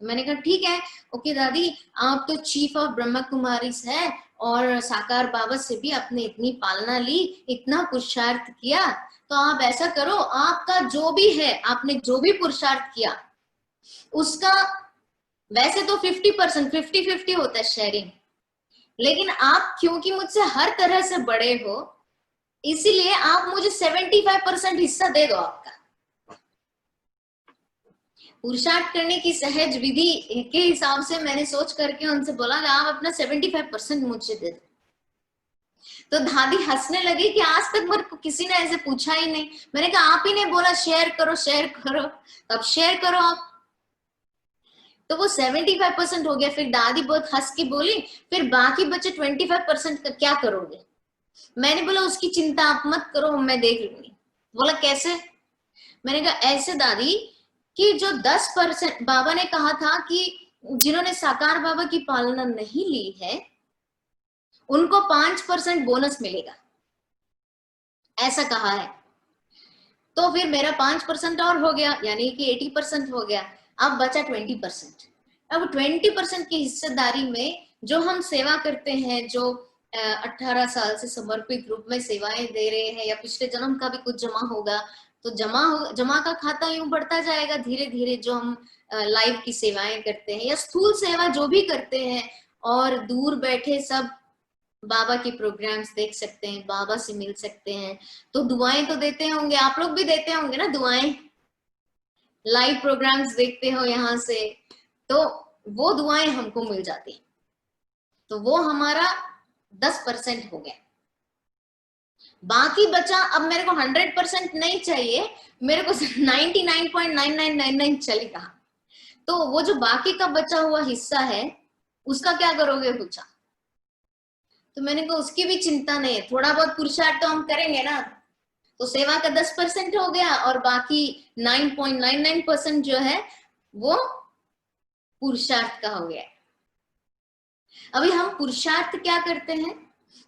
तो मैंने कहा ठीक है, ओके दादी, आप तो चीफ ऑफ ब्रह्मा कुमारीज है और साकार बाबा से भी आपने इतनी पालना ली, इतना पुरुषार्थ किया, तो आप ऐसा करो, आपका जो भी है, आपने जो भी पुरुषार्थ किया उसका, वैसे तो 50% 50-50 होता है शेयरिंग, लेकिन आप क्योंकि मुझसे हर तरह से बड़े हो इसीलिए आप मुझे 75% हिस्सा दे दो आपका। पुरुषार्थ करने की सहज विधि के हिसाब से मैंने सोच करके उनसे बोला आप अपना 75% मुझे दे दो। तो दादी हंसने लगी कि आज तक मेरे को किसी ने ऐसे पूछा ही नहीं। मैंने कहा आप ही ने बोला शेयर करो शेयर करो, तब शेयर करो आप। तो वो 75% हो गया। फिर दादी बहुत हंस के बोली फिर बाकी बचे 25% का क्या करोगे? मैंने बोला उसकी चिंता आप मत करो, मैं देख लूंगी। बोला कैसे? मैंने कहा ऐसे दादी कि जो 10% बाबा ने कहा था कि जिन्होंने साकार बाबा की पालना नहीं ली है उनको 5% बोनस मिलेगा, ऐसा कहा है। तो फिर मेरा 5% और हो गया, यानी कि 80% हो गया। अब बचा 20%। अब 20% की हिस्सेदारी में जो हम सेवा करते हैं, जो 18 साल से समर्पित रूप में सेवाएं दे रहे हैं, या पिछले जन्म का भी कुछ जमा होगा, तो जमा का खाता यूं बढ़ता जाएगा धीरे धीरे। जो हम लाइव की सेवाएं करते हैं या स्थूल सेवा जो भी करते हैं, और दूर बैठे सब बाबा की प्रोग्राम्स देख सकते हैं, बाबा से मिल सकते हैं, तो दुआएं तो देते होंगे, आप लोग भी देते होंगे ना दुआएं, लाइव प्रोग्राम्स देखते हो यहाँ से, तो वो दुआएं हमको मिल जाती हैं। तो वो हमारा 10% हो गया। बाकी बचा, अब मेरे को 100% नहीं चाहिए, मेरे को 99.9999 चलेगा। तो वो जो बाकी का बचा हुआ हिस्सा है उसका क्या करोगे पूछा। तो मैंने कहा उसकी भी चिंता नहीं है, थोड़ा बहुत पुरुषार्थ तो हम करेंगे ना। तो सेवा का 10% हो गया और बाकी 9.99% जो है वो पुरुषार्थ का हो गया। अभी हम पुरुषार्थ क्या करते हैं?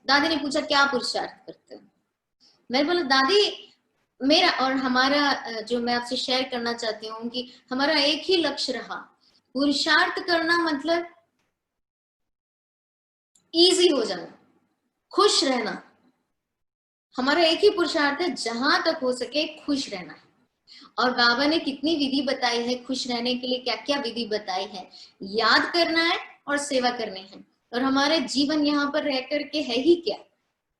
दादी ने पूछा क्या पुरुषार्थ करते हैं? मैंने बोला दादी मेरा और हमारा जो मैं आपसे शेयर करना चाहती हूँ कि हमारा एक ही लक्ष्य रहा, पुरुषार्थ करना मतलब इजी हो जाना, खुश रहना। हमारा एक ही पुरुषार्थ है, जहां तक हो सके खुश रहना है। और बाबा ने कितनी विधि बताई है खुश रहने के लिए, क्या क्या विधि बताई है। याद करना है और सेवा करनी है। और हमारे जीवन यहाँ पर रह करके है ही क्या,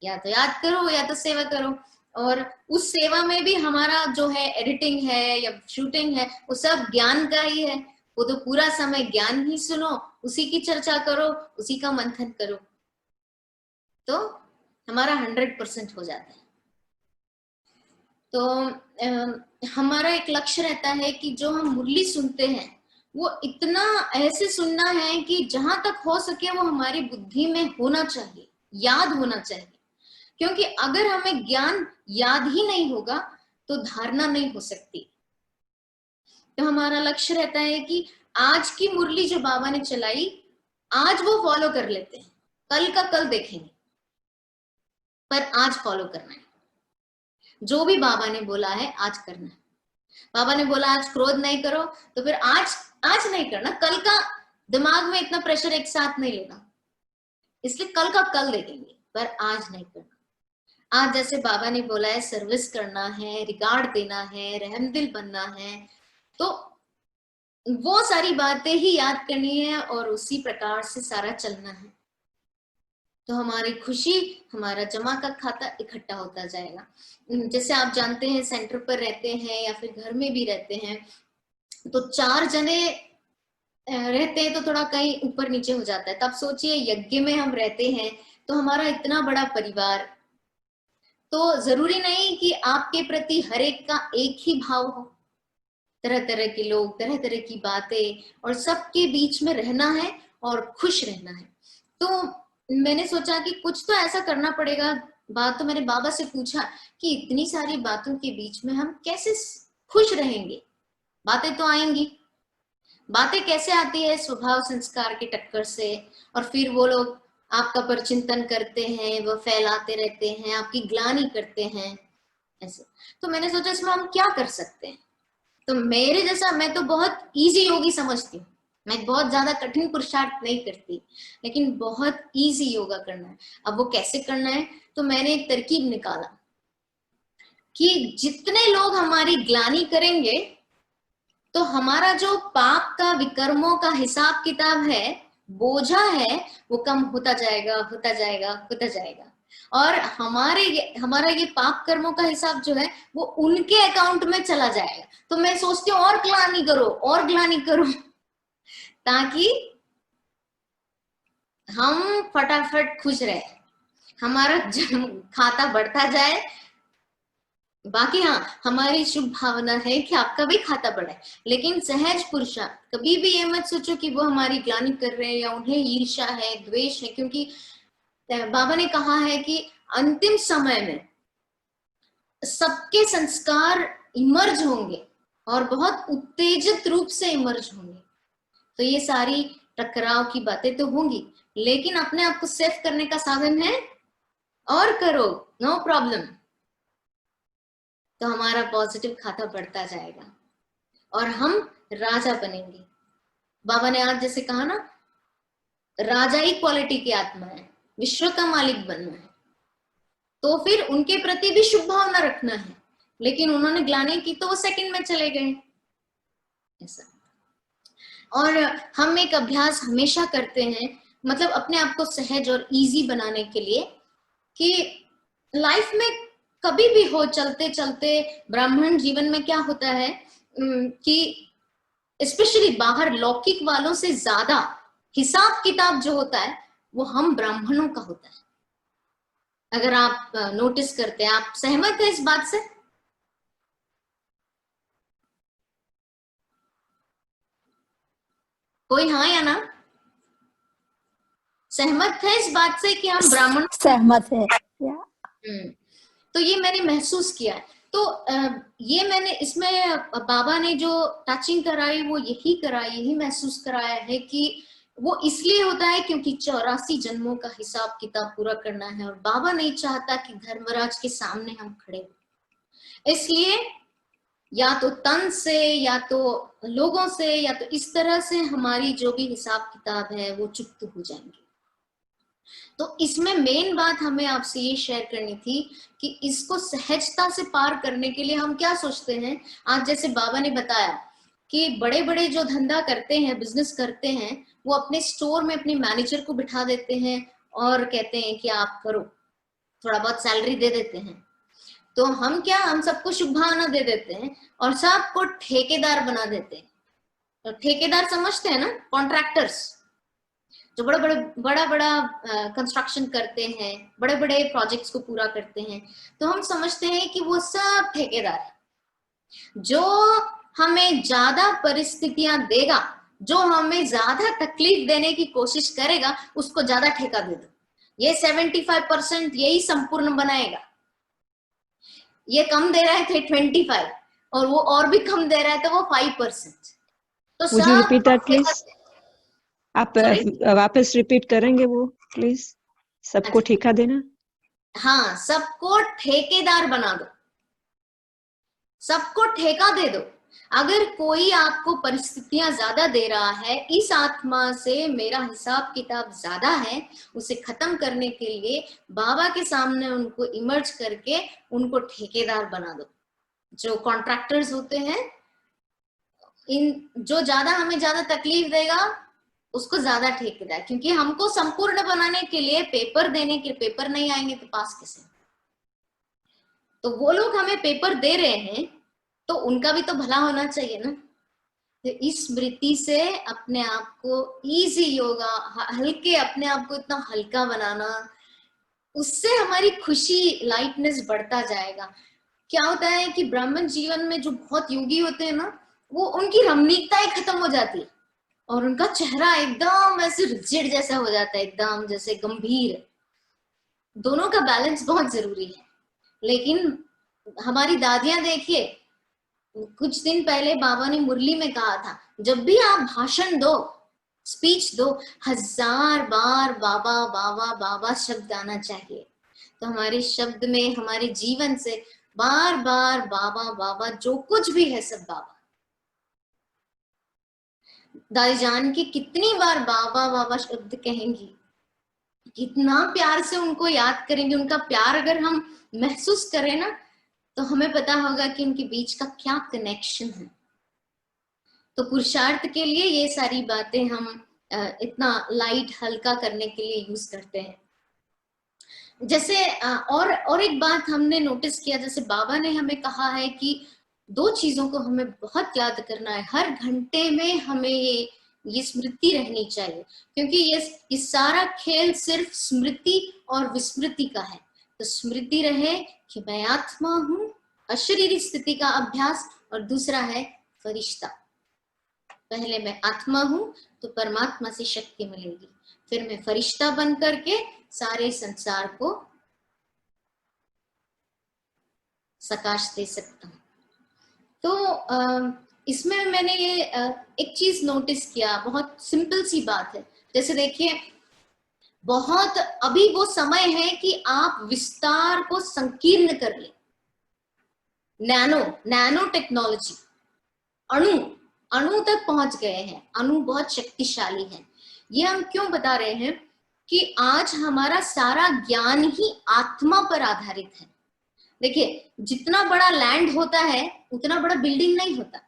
या तो याद करो या तो सेवा करो। और उस सेवा में भी हमारा जो है एडिटिंग है या शूटिंग है वो सब ज्ञान का ही है। वो तो पूरा समय ज्ञान ही सुनो, उसी की चर्चा करो, उसी का मंथन करो, तो हमारा 100% हो जाता है। तो हमारा एक लक्ष्य रहता है कि जो हम मुरली सुनते हैं वो इतना ऐसे सुनना है कि जहां तक हो सके वो हमारी बुद्धि में होना चाहिए, याद होना चाहिए। क्योंकि अगर हमें ज्ञान याद ही नहीं होगा तो धारणा नहीं हो सकती। तो हमारा लक्ष्य रहता है कि आज की मुरली जो बाबा ने चलाई आज वो फॉलो कर लेते हैं, कल का कल देखेंगे, पर आज फॉलो करना है। जो भी बाबा ने बोला है आज करना है। बाबा ने बोला आज क्रोध नहीं करो, तो फिर आज नहीं करना, कल का दिमाग में इतना प्रेशर एक साथ नहीं लेना। इसलिए कल का कल देखेंगे, पर आज नहीं करना। आज जैसे बाबा ने बोला है सर्विस करना है, रिगार्ड देना है, रहमदिल बनना है, तो वो सारी बातें ही याद करनी है और उसी प्रकार से सारा चलना है। तो हमारी खुशी, हमारा जमा का खाता इकट्ठा होता जाएगा। जैसे आप जानते हैं सेंटर पर रहते हैं या फिर घर में भी रहते हैं, तो 4 जने रहते हैं तो थोड़ा कहीं ऊपर नीचे हो जाता है। तब सोचिए यज्ञ में हम रहते हैं तो हमारा इतना बड़ा परिवार, तो जरूरी नहीं कि आपके प्रति हर एक का एक ही भाव हो। तरह तरह के लोग, तरह तरह की बातें, और सबके बीच में रहना है और खुश रहना है। तो मैंने सोचा कि कुछ तो ऐसा करना पड़ेगा। बात तो मैंने बाबा से पूछा कि इतनी सारी बातों के बीच में हम कैसे खुश रहेंगे। बातें तो आएंगी, बातें कैसे आती है? स्वभाव संस्कार के टक्कर से, और फिर वो लोग आपका परचिंतन करते हैं, वो फैलाते रहते हैं, आपकी ग्लानि करते हैं ऐसे। तो मैंने सोचा इसमें हम क्या कर सकते हैं। तो मेरे जैसा, मैं तो बहुत इजी योगी समझती हूँ, मैं बहुत ज्यादा कठिन पुरुषार्थ नहीं करती, लेकिन बहुत इजी योगा करना है। अब वो कैसे करना है, तो मैंने एक तरकीब निकाला कि जितने लोग हमारी ग्लानि करेंगे तो हमारा जो पाप का, विकर्मों का हिसाब किताब है, बोझा है, वो कम होता जाएगा, होता जाएगा, होता जाएगा। और हमारा ये पाप कर्मों का हिसाब जो है वो उनके अकाउंट में चला जाएगा। तो मैं सोचती हूँ और ग्लानि करो, और ग्लानि करो, ताकि हम फटाफट खुश रहे, हमारा खाता बढ़ता जाए। बाकी हाँ, हमारी शुभ भावना है कि आपका भी खाता बढ़े, लेकिन सहज पुरुषार्थ कभी भी ये मत सोचो कि वो हमारी ग्लानि कर रहे हैं या उन्हें ईर्ष्या है, द्वेष है। क्योंकि बाबा ने कहा है कि अंतिम समय में सबके संस्कार इमर्ज होंगे और बहुत उत्तेजित रूप से इमर्ज होंगे। तो ये सारी टकराव की बातें तो होंगी, लेकिन अपने आप को सेफ करने का साधन है, और करो, नो प्रॉब्लम। तो हमारा पॉजिटिव खाता बढ़ता जाएगा और हम राजा बनेंगे। बाबा ने आज जैसे कहा ना, राजाई क्वालिटी की आत्मा है, विश्व का मालिक बनना है, तो फिर उनके प्रति भी शुभ भावना रखना है। लेकिन उन्होंने ग्लानि की तो वो सेकंड में चले गए ऐसा। और हम एक अभ्यास हमेशा करते हैं, मतलब अपने आप को सहज और इजी बनाने के लिए, कि लाइफ में कभी भी हो, चलते चलते ब्राह्मण जीवन में क्या होता है कि स्पेशली बाहर लौकिक वालों से ज्यादा हिसाब किताब जो होता है वो हम ब्राह्मणों का होता है। अगर आप नोटिस करते हैं, आप सहमत हैं इस बात से? कोई हाँ या ना? सहमत है इस बात से कि हम ब्राह्मण? सहमत है। तो ये मैंने महसूस किया है। तो ये मैंने इसमें बाबा ने जो टचिंग कराई वो यही कराई, यही महसूस कराया है कि वो इसलिए होता है क्योंकि 84 जन्मों का हिसाब किताब पूरा करना है, और बाबा नहीं चाहता कि धर्मराज के सामने हम खड़े हो। इसलिए या तो तन से, या तो लोगों से, या तो इस तरह से हमारी जो भी हिसाब किताब है वो चुप्त हो जाएंगे। तो इसमें मेन बात हमें आपसे ये शेयर करनी थी कि इसको सहजता से पार करने के लिए हम क्या सोचते हैं। आज जैसे बाबा ने बताया कि बड़े बड़े जो धंधा करते हैं, बिजनेस करते हैं, वो अपने स्टोर में अपने मैनेजर को बिठा देते हैं और कहते हैं कि आप करो, थोड़ा बहुत सैलरी दे देते हैं। तो हम क्या, हम सबको शुभ भावना दे देते हैं और सबको ठेकेदार बना देते हैं। तो ठेकेदार समझते हैं ना, कॉन्ट्रैक्टर्स जो बड़ा बड़ा कंस्ट्रक्शन करते हैं, बड़े बड़े प्रोजेक्ट्स को पूरा करते हैं। तो हम समझते हैं कि वो सब ठेकेदार है। जो हमें ज्यादा परिस्थितियां देगा, जो हमें ज्यादा तकलीफ देने की कोशिश करेगा, उसको ज्यादा ठेका दे दो। ये 75% यही संपूर्ण बनाएगा। ये कम दे रहा है 25, और वो और भी कम दे रहा है तो वो 5%। तो Would you repeat that, please? आप वापस रिपीट करेंगे वो प्लीज? सबको ठेका देना? हाँ, सबको ठेकेदार बना दो, सबको ठेका दे दो। अगर कोई आपको परिस्थितियां ज्यादा दे रहा है, इस आत्मा से मेरा हिसाब किताब ज्यादा है, उसे खत्म करने के लिए बाबा के सामने उनको इमर्ज करके उनको ठेकेदार बना दो। जो कॉन्ट्रैक्टर्स होते हैं, इन जो ज्यादा हमें ज्यादा तकलीफ देगा उसको ज्यादा ठेकेदार, क्योंकि हमको संपूर्ण बनाने के लिए पेपर देने के पेपर नहीं आएंगे तो पास कैसे? तो वो लोग हमें पेपर दे रहे हैं तो उनका भी तो भला होना चाहिए ना। तो इस स्मृति से अपने आप को इजी योगा, हल्के, अपने आप को इतना हल्का बनाना, उससे हमारी खुशी, लाइटनेस बढ़ता जाएगा। क्या होता है कि ब्राह्मण जीवन में जो बहुत योगी होते हैं ना, वो उनकी रमणीकताएं खत्म हो जाती है और उनका चेहरा एकदम ऐसे रिजिड जैसा हो जाता है, एकदम जैसे गंभीर। दोनों का बैलेंस बहुत जरूरी है। लेकिन हमारी दादियां देखिए, कुछ दिन पहले बाबा ने मुरली में कहा था, जब भी आप भाषण दो, स्पीच दो, 1000 बार बाबा बाबा बाबा शब्द आना चाहिए। तो हमारे शब्द में, हमारे जीवन से बार बार बाबा बाबा, जो कुछ भी है सब बाबा। दादी जान की कितनी बार बाबा बाबा शब्द कहेंगी, कितना प्यार से उनको याद करेंगे। उनका प्यार अगर हम महसूस करें ना, तो हमें पता होगा कि उनके बीच का क्या कनेक्शन है। तो पुरुषार्थ के लिए ये सारी बातें हम इतना लाइट, हल्का करने के लिए यूज करते हैं। जैसे और एक बात हमने नोटिस किया, जैसे बाबा ने हमें कहा है कि 2 चीजों को हमें बहुत याद करना है। हर घंटे में हमें ये स्मृति रहनी चाहिए, क्योंकि ये सारा खेल सिर्फ स्मृति और विस्मृति का है। तो स्मृति रहे कि मैं आत्मा हूं, अशरीरी स्थिति का अभ्यास, और दूसरा है फरिश्ता। पहले मैं आत्मा हूं तो परमात्मा से शक्ति मिलेगी, फिर मैं फरिश्ता बन करके सारे संसार को सकाश दे सकता हूं। तो इसमें मैंने ये एक चीज नोटिस किया, बहुत सिंपल सी बात है। जैसे देखिए, बहुत अभी वो समय है कि आप विस्तार को संकीर्ण कर ले। नैनो टेक्नोलॉजी, अणु तक पहुंच गए हैं। अणु बहुत शक्तिशाली है। ये हम क्यों बता रहे हैं कि आज हमारा सारा ज्ञान ही आत्मा पर आधारित है। देखिए, जितना बड़ा लैंड होता है उतना बड़ा बिल्डिंग नहीं होता।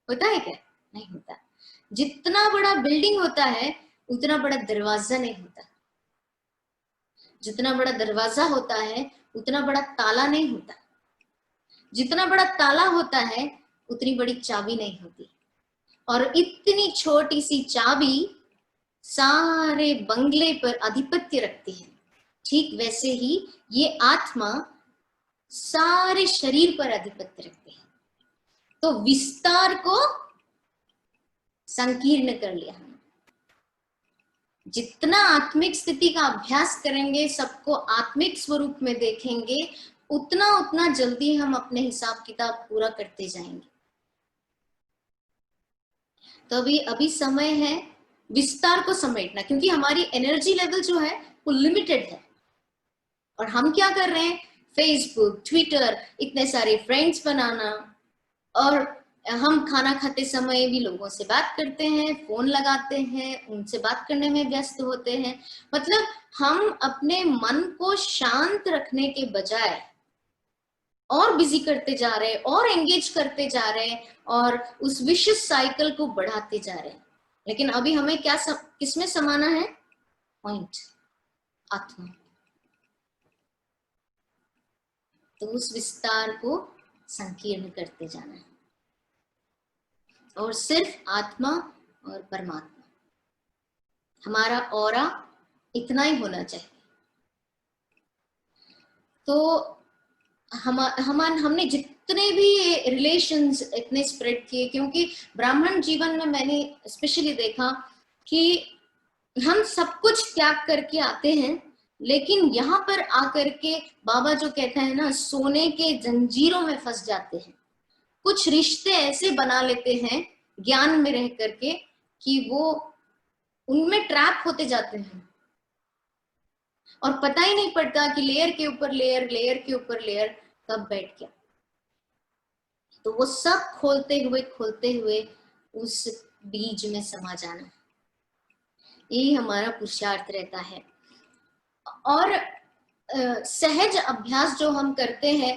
होता है क्या? नहीं होता। जितना बड़ा बिल्डिंग होता है उतना बड़ा दरवाजा नहीं होता। जितना बड़ा दरवाजा होता है उतना बड़ा ताला नहीं होता। जितना बड़ा ताला होता है उतनी बड़ी चाबी नहीं होती। और इतनी छोटी सी चाबी सारे बंगले पर आधिपत्य रखती है। ठीक वैसे ही ये आत्मा सारे शरीर पर आधिपत्य रखती है। तो विस्तार को संकीर्ण कर लिया हमने। जितना आत्मिक स्थिति का अभ्यास करेंगे, सबको आत्मिक स्वरूप में देखेंगे, उतना उतना जल्दी हम अपने हिसाब किताब पूरा करते जाएंगे। तो अभी समय है विस्तार को समेटना, क्योंकि हमारी एनर्जी लेवल जो है वो लिमिटेड है। और हम क्या कर रहे हैं? फेसबुक, ट्विटर, इतने सारे फ्रेंड्स बनाना, और हम खाना खाते समय भी लोगों से बात करते हैं, फोन लगाते हैं, उनसे बात करने में व्यस्त होते हैं। मतलब हम अपने मन को शांत रखने के बजाय और बिजी करते जा रहे हैं, और एंगेज करते जा रहे हैं, और उस विशिष्ट साइकिल को बढ़ाते जा रहे हैं। लेकिन अभी हमें क्या किसमें समाना है? पॉइंट, आत्मा। तो उस विस्तार को संकीर्ण करते जाना है, और सिर्फ आत्मा और परमात्मा, हमारा ऑरा इतना ही होना चाहिए। तो हमने जितने भी रिलेशंस इतने स्प्रेड किए, क्योंकि ब्राह्मण जीवन में मैंने स्पेशली देखा कि हम सब कुछ त्याग करके आते हैं, लेकिन यहाँ पर आकर के बाबा जो कहते हैं ना, सोने के जंजीरों में फंस जाते हैं। कुछ रिश्ते ऐसे बना लेते हैं ज्ञान में रह करके कि वो उनमें ट्रैप होते जाते हैं, और पता ही नहीं पड़ता कि लेयर के ऊपर लेयर, लेयर के ऊपर लेयर कब बैठ गया। तो वो सब खोलते हुए उस बीज में समा जाना, यही हमारा पुरुषार्थ रहता है। और सहज अभ्यास जो हम करते हैं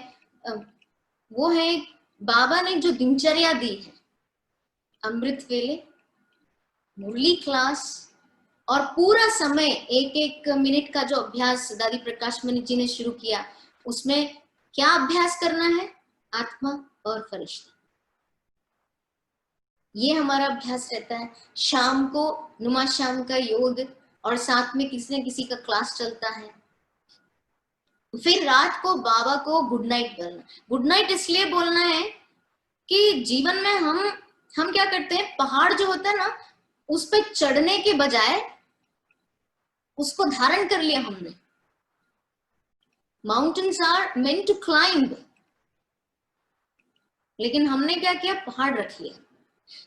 वो है, बाबा ने जो दिनचर्या दी है, अमृत वेले, मुरली क्लास और पूरा समय 1-1 मिनट का जो अभ्यास दादी प्रकाश मणि जी ने शुरू किया, उसमें क्या अभ्यास करना है? आत्मा और फरिश्ता, ये हमारा अभ्यास रहता है। शाम को नुमा शाम का योग और साथ में किसी न किसी का क्लास चलता है। फिर रात को बाबा को गुड नाइट बोलना। गुड नाइट इसलिए बोलना है कि जीवन में हम क्या करते हैं, पहाड़ जो होता है ना, उस पे चढ़ने के बजाय उसको धारण कर लिया हमने। Mountains are meant to climb, लेकिन हमने क्या किया, पहाड़ रख लिया।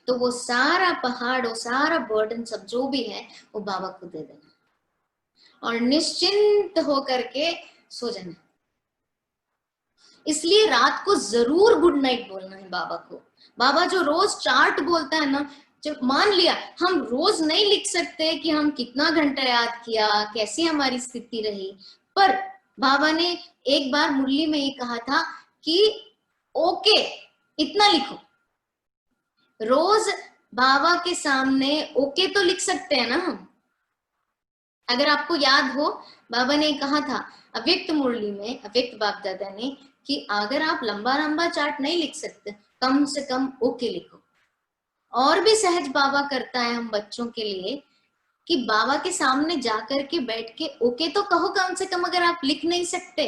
तो वो सारा पहाड़, वो सारा बर्डन सब जो भी है वो बाबा को दे देना और निश्चिंत होकर के सो जाना। इसलिए रात को जरूर गुड नाइट बोलना है बाबा को। बाबा जो रोज चार्ट बोलता है ना, जब मान लिया हम रोज नहीं लिख सकते कि हम कितना घंटा याद किया, कैसी हमारी स्थिति रही, पर बाबा ने एक बार मुरली में ये कहा था कि ओके इतना लिखो। रोज बाबा के सामने ओके तो लिख सकते हैं ना हम। अगर आपको याद हो, बाबा ने कहा था अव्यक्त मुरली में, अव्यक्त बाप दादा ने, कि अगर आप लंबा लंबा चार्ट नहीं लिख सकते, कम से कम ओके लिखो। और भी सहज बाबा करता है हम बच्चों के लिए कि बाबा के सामने जाकर के बैठ के ओके तो कहो कम से कम, अगर आप लिख नहीं सकते।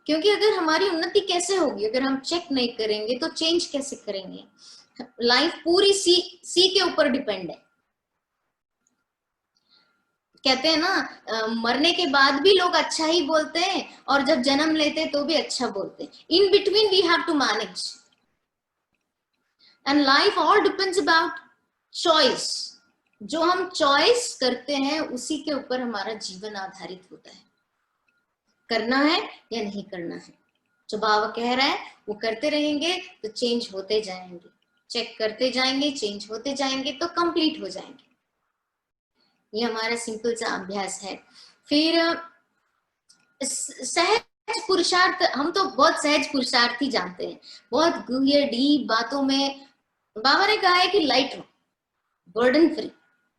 क्योंकि अगर हमारी उन्नति कैसे होगी, अगर हम चेक नहीं करेंगे तो चेंज कैसे करेंगे? लाइफ पूरी सी के ऊपर डिपेंड है। कहते हैं ना, मरने के बाद भी लोग अच्छा ही बोलते हैं और जब जन्म लेते हैं तो भी अच्छा बोलते हैं। In between we have to manage, and life all depends about choice. जो हम चॉइस करते हैं उसी के ऊपर हमारा जीवन आधारित होता है, करना है या नहीं करना है। जो बाबा कह रहा है वो करते रहेंगे तो चेंज होते जाएंगे, चेक करते जाएंगे, चेंज होते जाएंगे तो कंप्लीट हो जाएंगे। ये हमारा सिंपल सा अभ्यास है। फिर सहज पुरुषार्थ, हम तो बहुत सहज पुरुषार्थ ही जानते हैं, बहुत गूढ़ डीप बातों में बाबा ने कहा है कि लाइट रहो, बर्डन फ्री,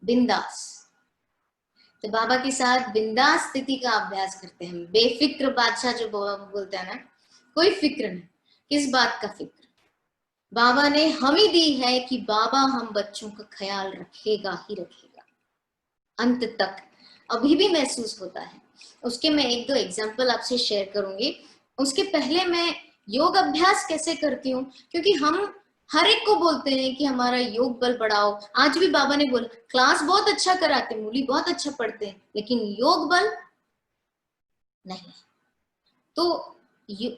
बिंदास। तो बाबा के साथ बिंदास स्थिति का अभ्यास करते हैं। बेफिक्र बादशाह जो बाबा बोलता है ना, कोई फिक्र नहीं। किस बात का फिक्र? बाबा ने हम ही दी है कि बाबा हम बच्चों का ख्याल रखेगा ही रखेगा अंत तक। अभी भी महसूस होता है। उसके मैं 1-2 एग्जाम्पल आपसे शेयर करूंगी। उसके पहले मैं योग अभ्यास कैसे करती हूँ, क्योंकि हम हर एक को बोलते हैं कि हमारा योग बल बढ़ाओ। आज भी बाबा ने बोला क्लास बहुत अच्छा कराते, मुरली बहुत अच्छा पढ़ते हैं, लेकिन योग बल नहीं। तो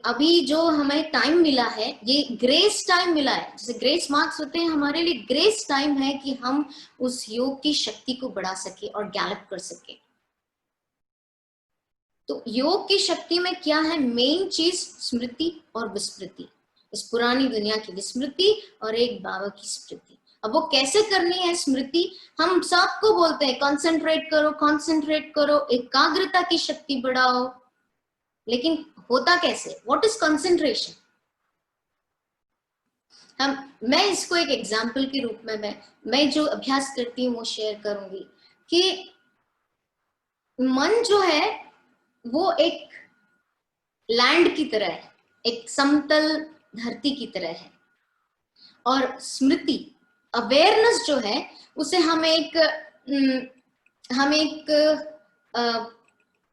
अभी जो हमें टाइम मिला है, ये ग्रेस टाइम मिला है, जैसे ग्रेस मार्क्स होते हैं, हमारे लिए ग्रेस टाइम है कि हम उस योग की शक्ति को बढ़ा सके और गैलप कर सके। तो योग की शक्ति में क्या है? मेन चीज स्मृति और विस्मृति। इस पुरानी दुनिया की विस्मृति और एक बाबा की स्मृति। अब वो कैसे करनी है स्मृति? हम सबको बोलते हैं कंसंट्रेट करो, कंसंट्रेट करो, एकाग्रता की शक्ति बढ़ाओ, लेकिन होता कैसे? What is concentration? मैं इसको एक एग्जाम्पल के रूप में मैं जो अभ्यास करती हूँ वो शेयर करूंगी कि मन जो है वो एक लैंड की तरह है, एक समतल धरती की तरह है, और स्मृति अवेयरनेस जो है उसे हम एक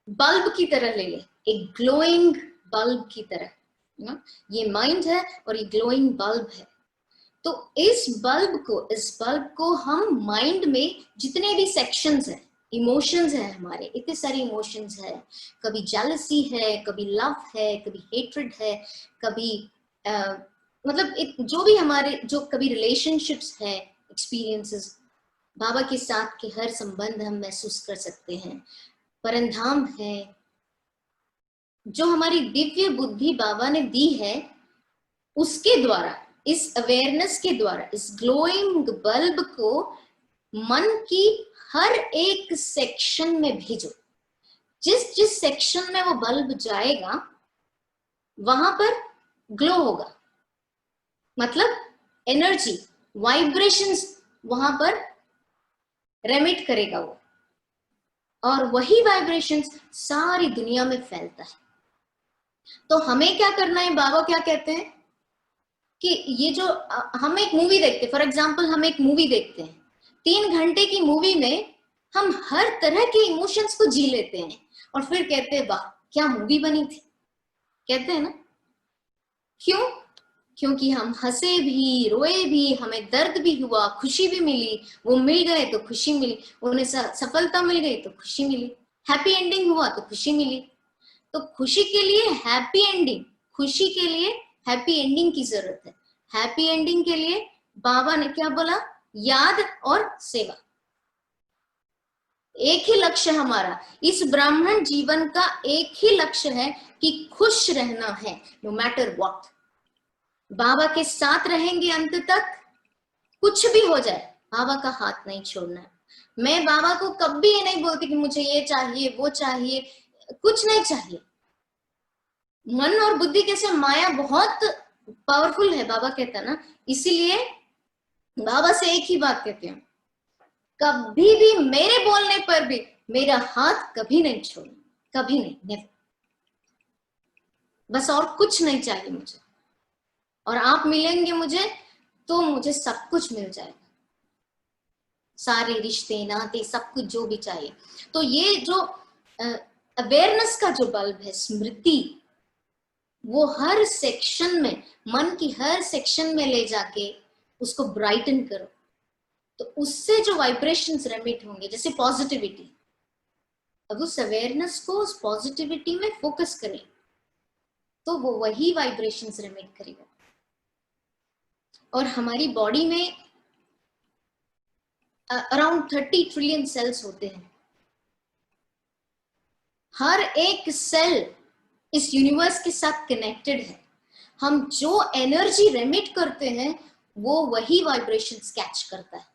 बल्ब की तरह ले लें, एक ग्लोइंग बल्ब की तरह। ये माइंड है और ये ग्लोइंग बल्ब है। तो इस बल्ब को हम माइंड में जितने भी सेक्शंस हैं, इमोशंस है हमारे, इतने सारे इमोशंस है, कभी जेलसी है, कभी लव है, कभी हेट्रेड है, कभी मतलब जो भी हमारे जो कभी रिलेशनशिप्स है, एक्सपीरियंसेस, बाबा के साथ के हर संबंध हम महसूस कर सकते हैं। परंधाम है, जो हमारी दिव्य बुद्धि बाबा ने दी है, उसके द्वारा, इस अवेयरनेस के द्वारा, इस ग्लोइंग बल्ब को मन की हर एक सेक्शन में भेजो। जिस जिस सेक्शन में वो बल्ब जाएगा वहां पर ग्लो होगा, मतलब एनर्जी, वाइब्रेशंस वहां पर रेमिट करेगा वो, और वही वाइब्रेशंस सारी दुनिया में फैलता है। तो हमें क्या करना है, बाबा क्या कहते हैं कि ये जो हम एक मूवी देखते हैं, फॉर एग्जांपल हम एक मूवी देखते हैं, 3 घंटे की मूवी में हम हर तरह के इमोशंस को जी लेते हैं और फिर कहते हैं वाह क्या मूवी बनी थी, कहते हैं ना। क्यों? क्योंकि हम हंसे भी, रोए भी, हमें दर्द भी हुआ, खुशी भी मिली, वो मिल गए तो खुशी मिली, उन्हें सफलता मिल गई तो खुशी मिली, हैप्पी एंडिंग हुआ तो खुशी मिली। तो खुशी के लिए हैप्पी एंडिंग, खुशी के लिए हैप्पी एंडिंग की जरूरत है। हैप्पी एंडिंग के लिए बाबा ने क्या बोला, याद और सेवा। एक ही लक्ष्य हमारा, इस ब्राह्मण जीवन का एक ही लक्ष्य है कि खुश रहना है, नो मैटर व्हाट। बाबा के साथ रहेंगे अंत तक, कुछ भी हो जाए बाबा का हाथ नहीं छोड़ना है। मैं बाबा को कभी ये नहीं बोलती कि मुझे ये चाहिए वो चाहिए, कुछ नहीं चाहिए। मन और बुद्धि कैसे, माया बहुत पावरफुल है, बाबा कहता है ना, इसीलिए बाबा से एक ही बात कहते हैं, कभी भी मेरे बोलने पर भी मेरा हाथ कभी नहीं छोड़ना, कभी नहीं, नेवर। बस और कुछ नहीं चाहिए मुझे, और आप मिलेंगे मुझे तो मुझे सब कुछ मिल जाएगा, सारे रिश्ते नाते सब कुछ जो भी चाहिए। तो ये जो अवेयरनेस का जो बल्ब है, स्मृति, वो हर सेक्शन में, मन की हर सेक्शन में ले जाके उसको ब्राइटन करो, तो उससे जो वाइब्रेशंस रेमिट होंगे, जैसे पॉजिटिविटी, अब उस अवेयरनेस को उस पॉजिटिविटी में फोकस करें तो वो वही वाइब्रेशंस रेमिट करेगा। और हमारी बॉडी में अराउंड 30 ट्रिलियन सेल्स होते हैं। हर एक सेल इस यूनिवर्स के साथ कनेक्टेड है। हम जो एनर्जी रेमिट करते हैं वो वही वाइब्रेशंस कैच करता है।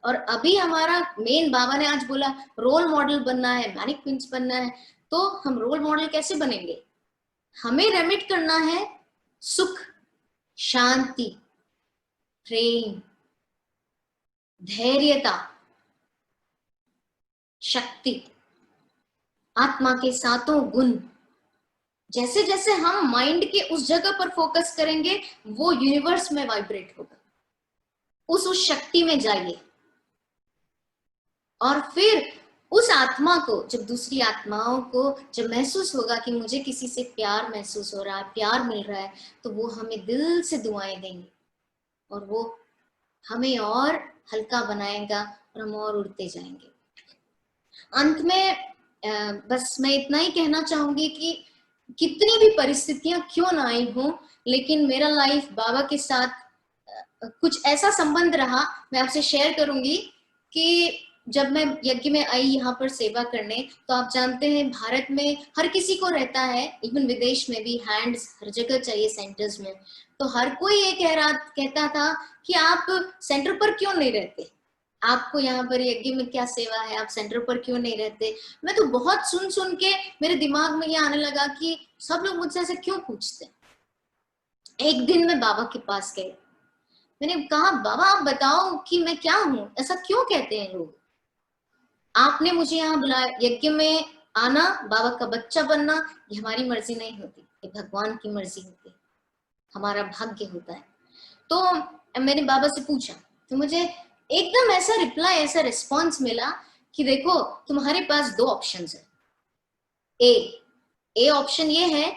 और अभी हमारा मेन, बाबा ने आज बोला रोल मॉडल बनना है, मैनिक प्रिंस बनना है, तो हम रोल मॉडल कैसे बनेंगे? हमें रेमिट करना है सुख, शांति, प्रेम, धैर्यता, शक्ति, आत्मा के सातों गुण। जैसे जैसे हम माइंड के उस जगह पर फोकस करेंगे वो यूनिवर्स में वाइब्रेट होगा। उस शक्ति में जाइए और फिर उस आत्मा को, जब दूसरी आत्माओं को जब महसूस होगा कि मुझे किसी से प्यार महसूस हो रहा है, प्यार मिल रहा है, तो वो हमें दिल से दुआएं देंगे और वो हमें और हल्का बनाएगा और हम और उड़ते जाएंगे। अंत में बस मैं इतना ही कहना चाहूंगी कि कितनी भी परिस्थितियां क्यों ना आई हो, लेकिन मेरा लाइफ बाबा के साथ कुछ ऐसा संबंध रहा। मैं आपसे शेयर करूंगी कि जब मैं यज्ञ में आई यहाँ पर सेवा करने, तो आप जानते हैं भारत में हर किसी को रहता है, इवन विदेश में भी हैंड्स हर जगह चाहिए सेंटर्स में। तो हर कोई ये कहता था कि आप सेंटर पर क्यों नहीं रहते, आपको यहाँ पर यज्ञ में क्या सेवा है, आप सेंटर पर क्यों नहीं रहते। मैं तो बहुत सुन के मेरे दिमाग में ये आने लगा कि सब लोग मुझसे ऐसे क्यों पूछते। एक दिन मैं बाबा के पास गई, मैंने कहा बाबा आप बताओ कि मैं क्या हूँ, ऐसा क्यों कहते हैं लोग। आपने मुझे यहाँ बुलाया, यज्ञ में आना, बाबा का बच्चा बनना, ये हमारी मर्जी नहीं होती, ये भगवान की मर्जी होती है, हमारा भाग्य होता है। तो मैंने बाबा से पूछा तो मुझे एकदम ऐसा रिप्लाई, ऐसा रिस्पॉन्स मिला कि देखो तुम्हारे पास 2 ऑप्शंस है। ए ऑप्शन ये है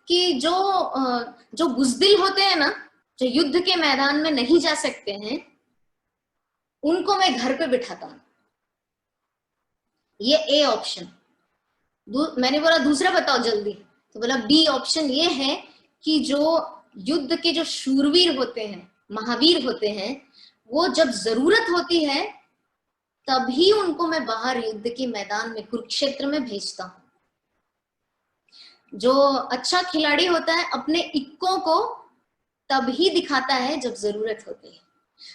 कि जो बुज़दिल होते हैं ना, जो युद्ध के मैदान में नहीं जा सकते हैं, उनको मैं घर पे बिठाता हूं, ये ए ऑप्शन। मैंने बोला दूसरा बताओ जल्दी, तो बोला बी ऑप्शन ये है कि जो युद्ध के जो शूरवीर होते हैं, महावीर होते हैं, वो जब जरूरत होती है तभी उनको मैं बाहर युद्ध के मैदान में, कुरुक्षेत्र में भेजता हूं। जो अच्छा खिलाड़ी होता है अपने इक्कों को तभी दिखाता है जब जरूरत होती है।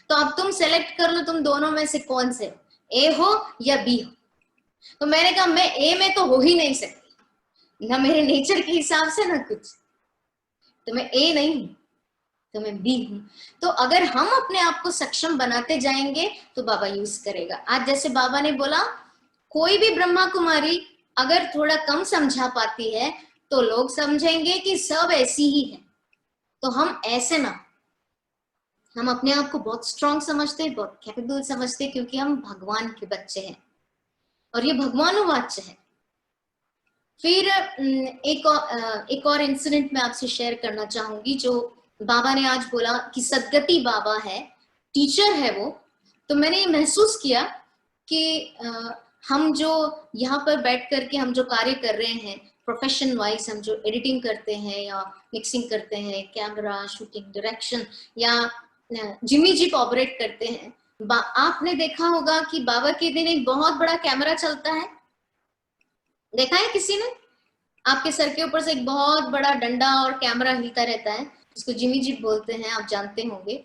तो अब तुम सेलेक्ट कर लो, तुम दोनों में से कौन से, ए हो या बी हो। तो मैंने कहा मैं ए में तो हो ही नहीं सकती, ना मेरे नेचर के हिसाब से ना कुछ, तो मैं ए नहीं हूं, तो मैं बी हूं। तो अगर हम अपने आप को सक्षम बनाते जाएंगे तो बाबा यूज करेगा। आज जैसे बाबा ने बोला, कोई भी ब्रह्मा कुमारी अगर थोड़ा कम समझा पाती है तो लोग समझेंगे कि सब ऐसी ही है। तो हम ऐसे ना, हम अपने आप को बहुत स्ट्रांग समझते हैं, बहुत कैपेबल समझते हैं, क्योंकि हम भगवान के बच्चे हैं और ये भगवानुवाच्य है। फिर एक और इंसिडेंट मैं आपसे शेयर करना चाहूंगी, जो बाबा ने आज बोला कि सदगति बाबा है, टीचर है वो। तो मैंने ये महसूस किया कि हम जो यहाँ पर बैठ करके हम जो कार्य कर रहे हैं प्रोफेशन वाइज, हम जो एडिटिंग करते हैं या मिक्सिंग करते हैं, कैमरा शूटिंग डायरेक्शन या जिमी जिप ऑपरेट करते हैं, आपने देखा होगा कि बाबा के दिन एक बहुत बड़ा कैमरा चलता है, देखा है किसी ने? आपके सर के ऊपर से एक बहुत बड़ा डंडा और कैमरा हिलता रहता है, जिसको जिमी जिप बोलते हैं, आप जानते होंगे।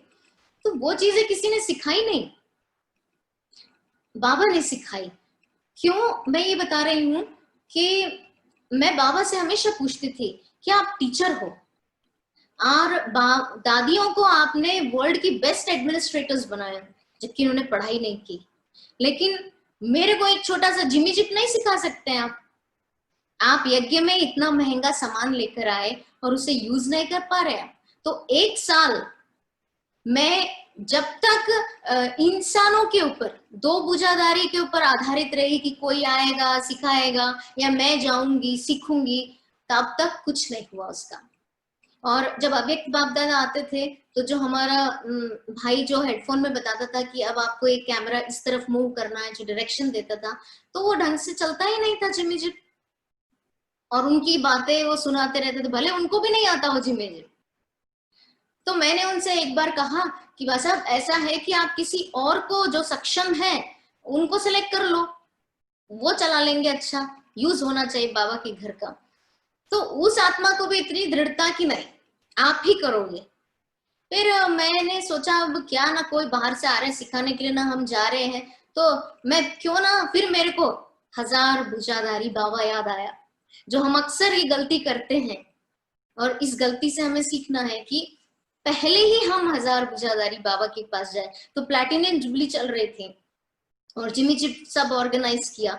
तो वो चीजें किसी ने सिखाई नहीं, बाबा ने सिखाई। क्यों मैं ये बता रही हूं कि मैं बाबा से हमेशा पूछती थी कि आप टीचर हो और दादियों को आपने वर्ल्ड की बेस्ट एडमिनिस्ट्रेटर्स बनाया, जबकि उन्होंने पढ़ाई नहीं की। लेकिन मेरे को एक छोटा सा जिमी जिप नहीं सिखा सकते हैं आप यज्ञ में इतना महंगा सामान लेकर आए और उसे यूज नहीं कर पा रहे हैं। तो एक साल मैं जब तक इंसानों के ऊपर, दो बुझादारी के ऊपर आधारित रही कि कोई आएगा सिखाएगा या मैं जाऊंगी सीखूंगी, तब तक कुछ नहीं हुआ उसका। और जब अव्यक्त बाप दादा आते थे तो जो हमारा भाई जो हेडफोन में बताता था कि अब आपको एक कैमरा इस तरफ मूव करना है, जो डायरेक्शन देता था, तो वो ढंग से चलता ही नहीं था जिमी जिप, और उनकी बातें वो सुनाते रहते थे, भले उनको भी नहीं आता वो जिमी जिप। तो मैंने उनसे एक बार कहा कि भाई साहब ऐसा है कि आप किसी और को जो सक्षम है उनको सिलेक्ट कर लो, वो चला लेंगे, अच्छा यूज होना चाहिए बाबा के घर का। तो उस आत्मा को भी इतनी दृढ़ता कि नहीं आप ही करोगे। फिर मैंने सोचा अब क्या ना, कोई बाहर से आ रहे हैं सिखाने के लिए, ना हम जा रहे हैं, तो मैं क्यों ना, फिर मेरे को हजार भुजाधारी बाबा याद आया, जो हम अक्सर ये गलती करते हैं। और इस गलती से हमें सीखना है कि पहले ही हम हजार भुजाधारी बाबा के पास जाए। तो प्लैटिनम जुबली चल रही थी और जिमी जिप सब ऑर्गेनाइज किया,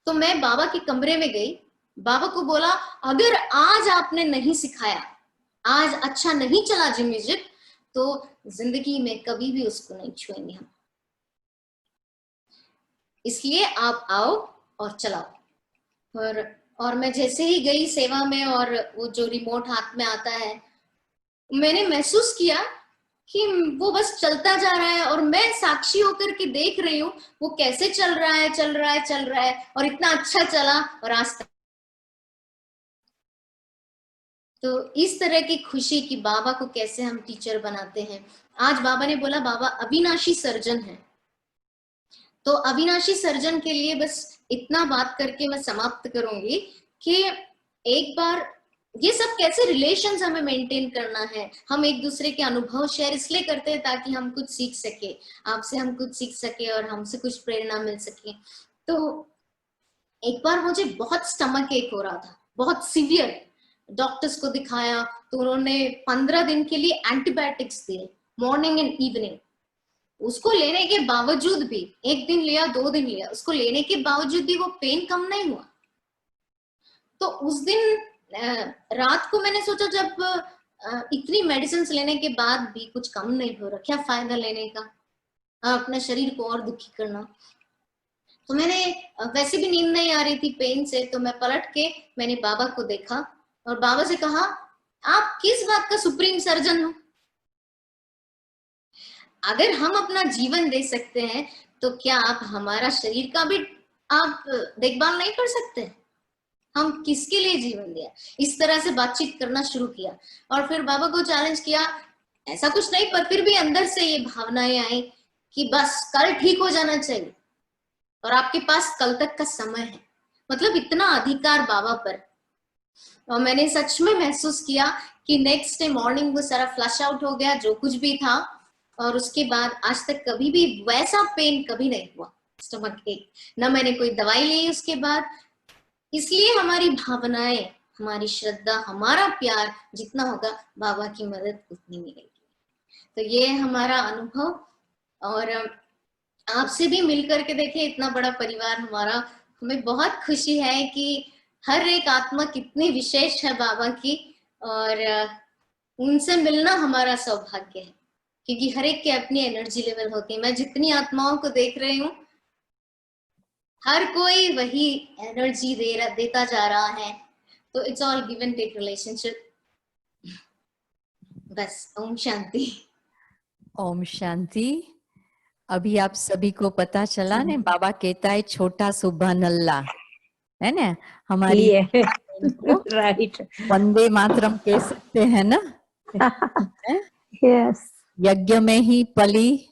तो मैं बाबा के कमरे में गई, बाबा को बोला अगर आज आपने नहीं सिखाया, आज अच्छा नहीं चला जिमी जिप, तो जिंदगी में कभी भी उसको नहीं छुएंगे हम, इसलिए आप आओ और चलाओ। और मैं जैसे ही गई सेवा में और वो जो रिमोट हाथ में आता है, मैंने महसूस किया कि वो बस चलता जा रहा है और मैं साक्षी होकर के देख रही हूँ वो कैसे चल रहा है चल रहा है चल रहा है, और इतना अच्छा चला और आज तक। तो इस तरह की खुशी कि बाबा को कैसे हम टीचर बनाते हैं। आज बाबा ने बोला बाबा अविनाशी सर्जन है, तो अविनाशी सर्जन के लिए बस इतना बात करके मैं समाप्त करूंगी कि एक बार ये सब कैसे रिलेशंस हमें मेंटेन करना है। हम एक दूसरे के अनुभव शेयर इसलिए करते हैं ताकि हम कुछ सीख सके, आपसे हम कुछ सीख सके और हमसे कुछ प्रेरणा मिल सके। तो एक बार मुझे बहुत स्टमक एक हो रहा था, बहुत सीवियर, डॉक्टर्स को दिखाया तो उन्होंने 15 दिन के लिए एंटीबायोटिक्स दिए, मॉर्निंग एंड इवनिंग। उसको लेने के बावजूद भी, एक दिन लिया 2 दिन लिया, उसको लेने के बावजूद भी वो पेन कम नहीं हुआ। तो उस दिन रात को मैंने सोचा जब इतनी मेडिसिन लेने के बाद भी कुछ कम नहीं हो रहा, क्या फायदा लेने का, अपने शरीर को और दुखी करना। तो मैंने वैसे भी नींद नहीं आ रही थी पेन से, तो मैं पलट के मैंने बाबा को देखा और बाबा से कहा आप किस बात का सुप्रीम सर्जन हो? अगर हम अपना जीवन दे सकते हैं तो क्या आप हमारा शरीर का भी आप देखभाल नहीं कर सकते? हम किसके लिए जीवन दिया? इस तरह से बातचीत करना शुरू किया और फिर बाबा को चैलेंज किया, ऐसा कुछ नहीं, पर फिर भी अंदर से ये भावनाएं आई कि बस कल ठीक हो जाना चाहिए और आपके पास कल तक का समय है। मतलब इतना अधिकार बाबा पर। और मैंने सच में महसूस किया कि नेक्स्ट डे मॉर्निंग वो सारा फ्लश आउट हो गया जो कुछ भी था, और उसके बाद आज तक कभी भी वैसा पेन कभी नहीं हुआ स्टमक एक, ना मैंने कोई दवाई ली उसके बाद। इसलिए हमारी भावनाएं, हमारी श्रद्धा, हमारा प्यार जितना होगा बाबा की मदद उतनी मिलेगी। तो ये हमारा अनुभव, और आपसे भी मिलकर के देखे इतना बड़ा परिवार हमारा, हमें बहुत खुशी है कि हर एक आत्मा कितनी विशेष है बाबा की, और उनसे मिलना हमारा सौभाग्य है, क्योंकि हर एक के अपनी एनर्जी लेवल होती है। मैं जितनी आत्माओं को देख रही हूँ, हर कोई वही एनर्जी देता जा रहा है, तो it's all give and take relationship. बस ओम शांति। ओम शांति। अभी आप सभी को पता चला ना, बाबा कहता है छोटा सुबह नल्ला, है ना, हमारी राइट, वंदे मातरम कह सकते हैं ना। यस, यज्ञ में ही पली,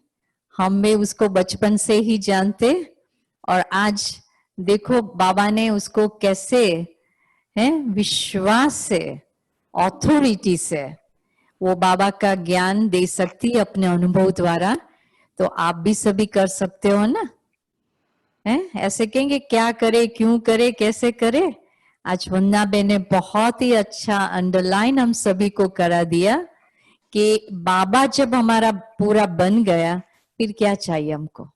हम में उसको बचपन से ही जानते, और आज देखो बाबा ने उसको कैसे है विश्वास से, ऑथोरिटी से वो बाबा का ज्ञान दे सकती है अपने अनुभव द्वारा। तो आप भी सभी कर सकते हो ना, है ऐसे कहेंगे क्या करे, क्यों करे, कैसे करे। आज वंदना बेन ने बहुत ही अच्छा अंडरलाइन हम सभी को करा दिया कि बाबा जब हमारा पूरा बन गया, फिर क्या चाहिए हमको।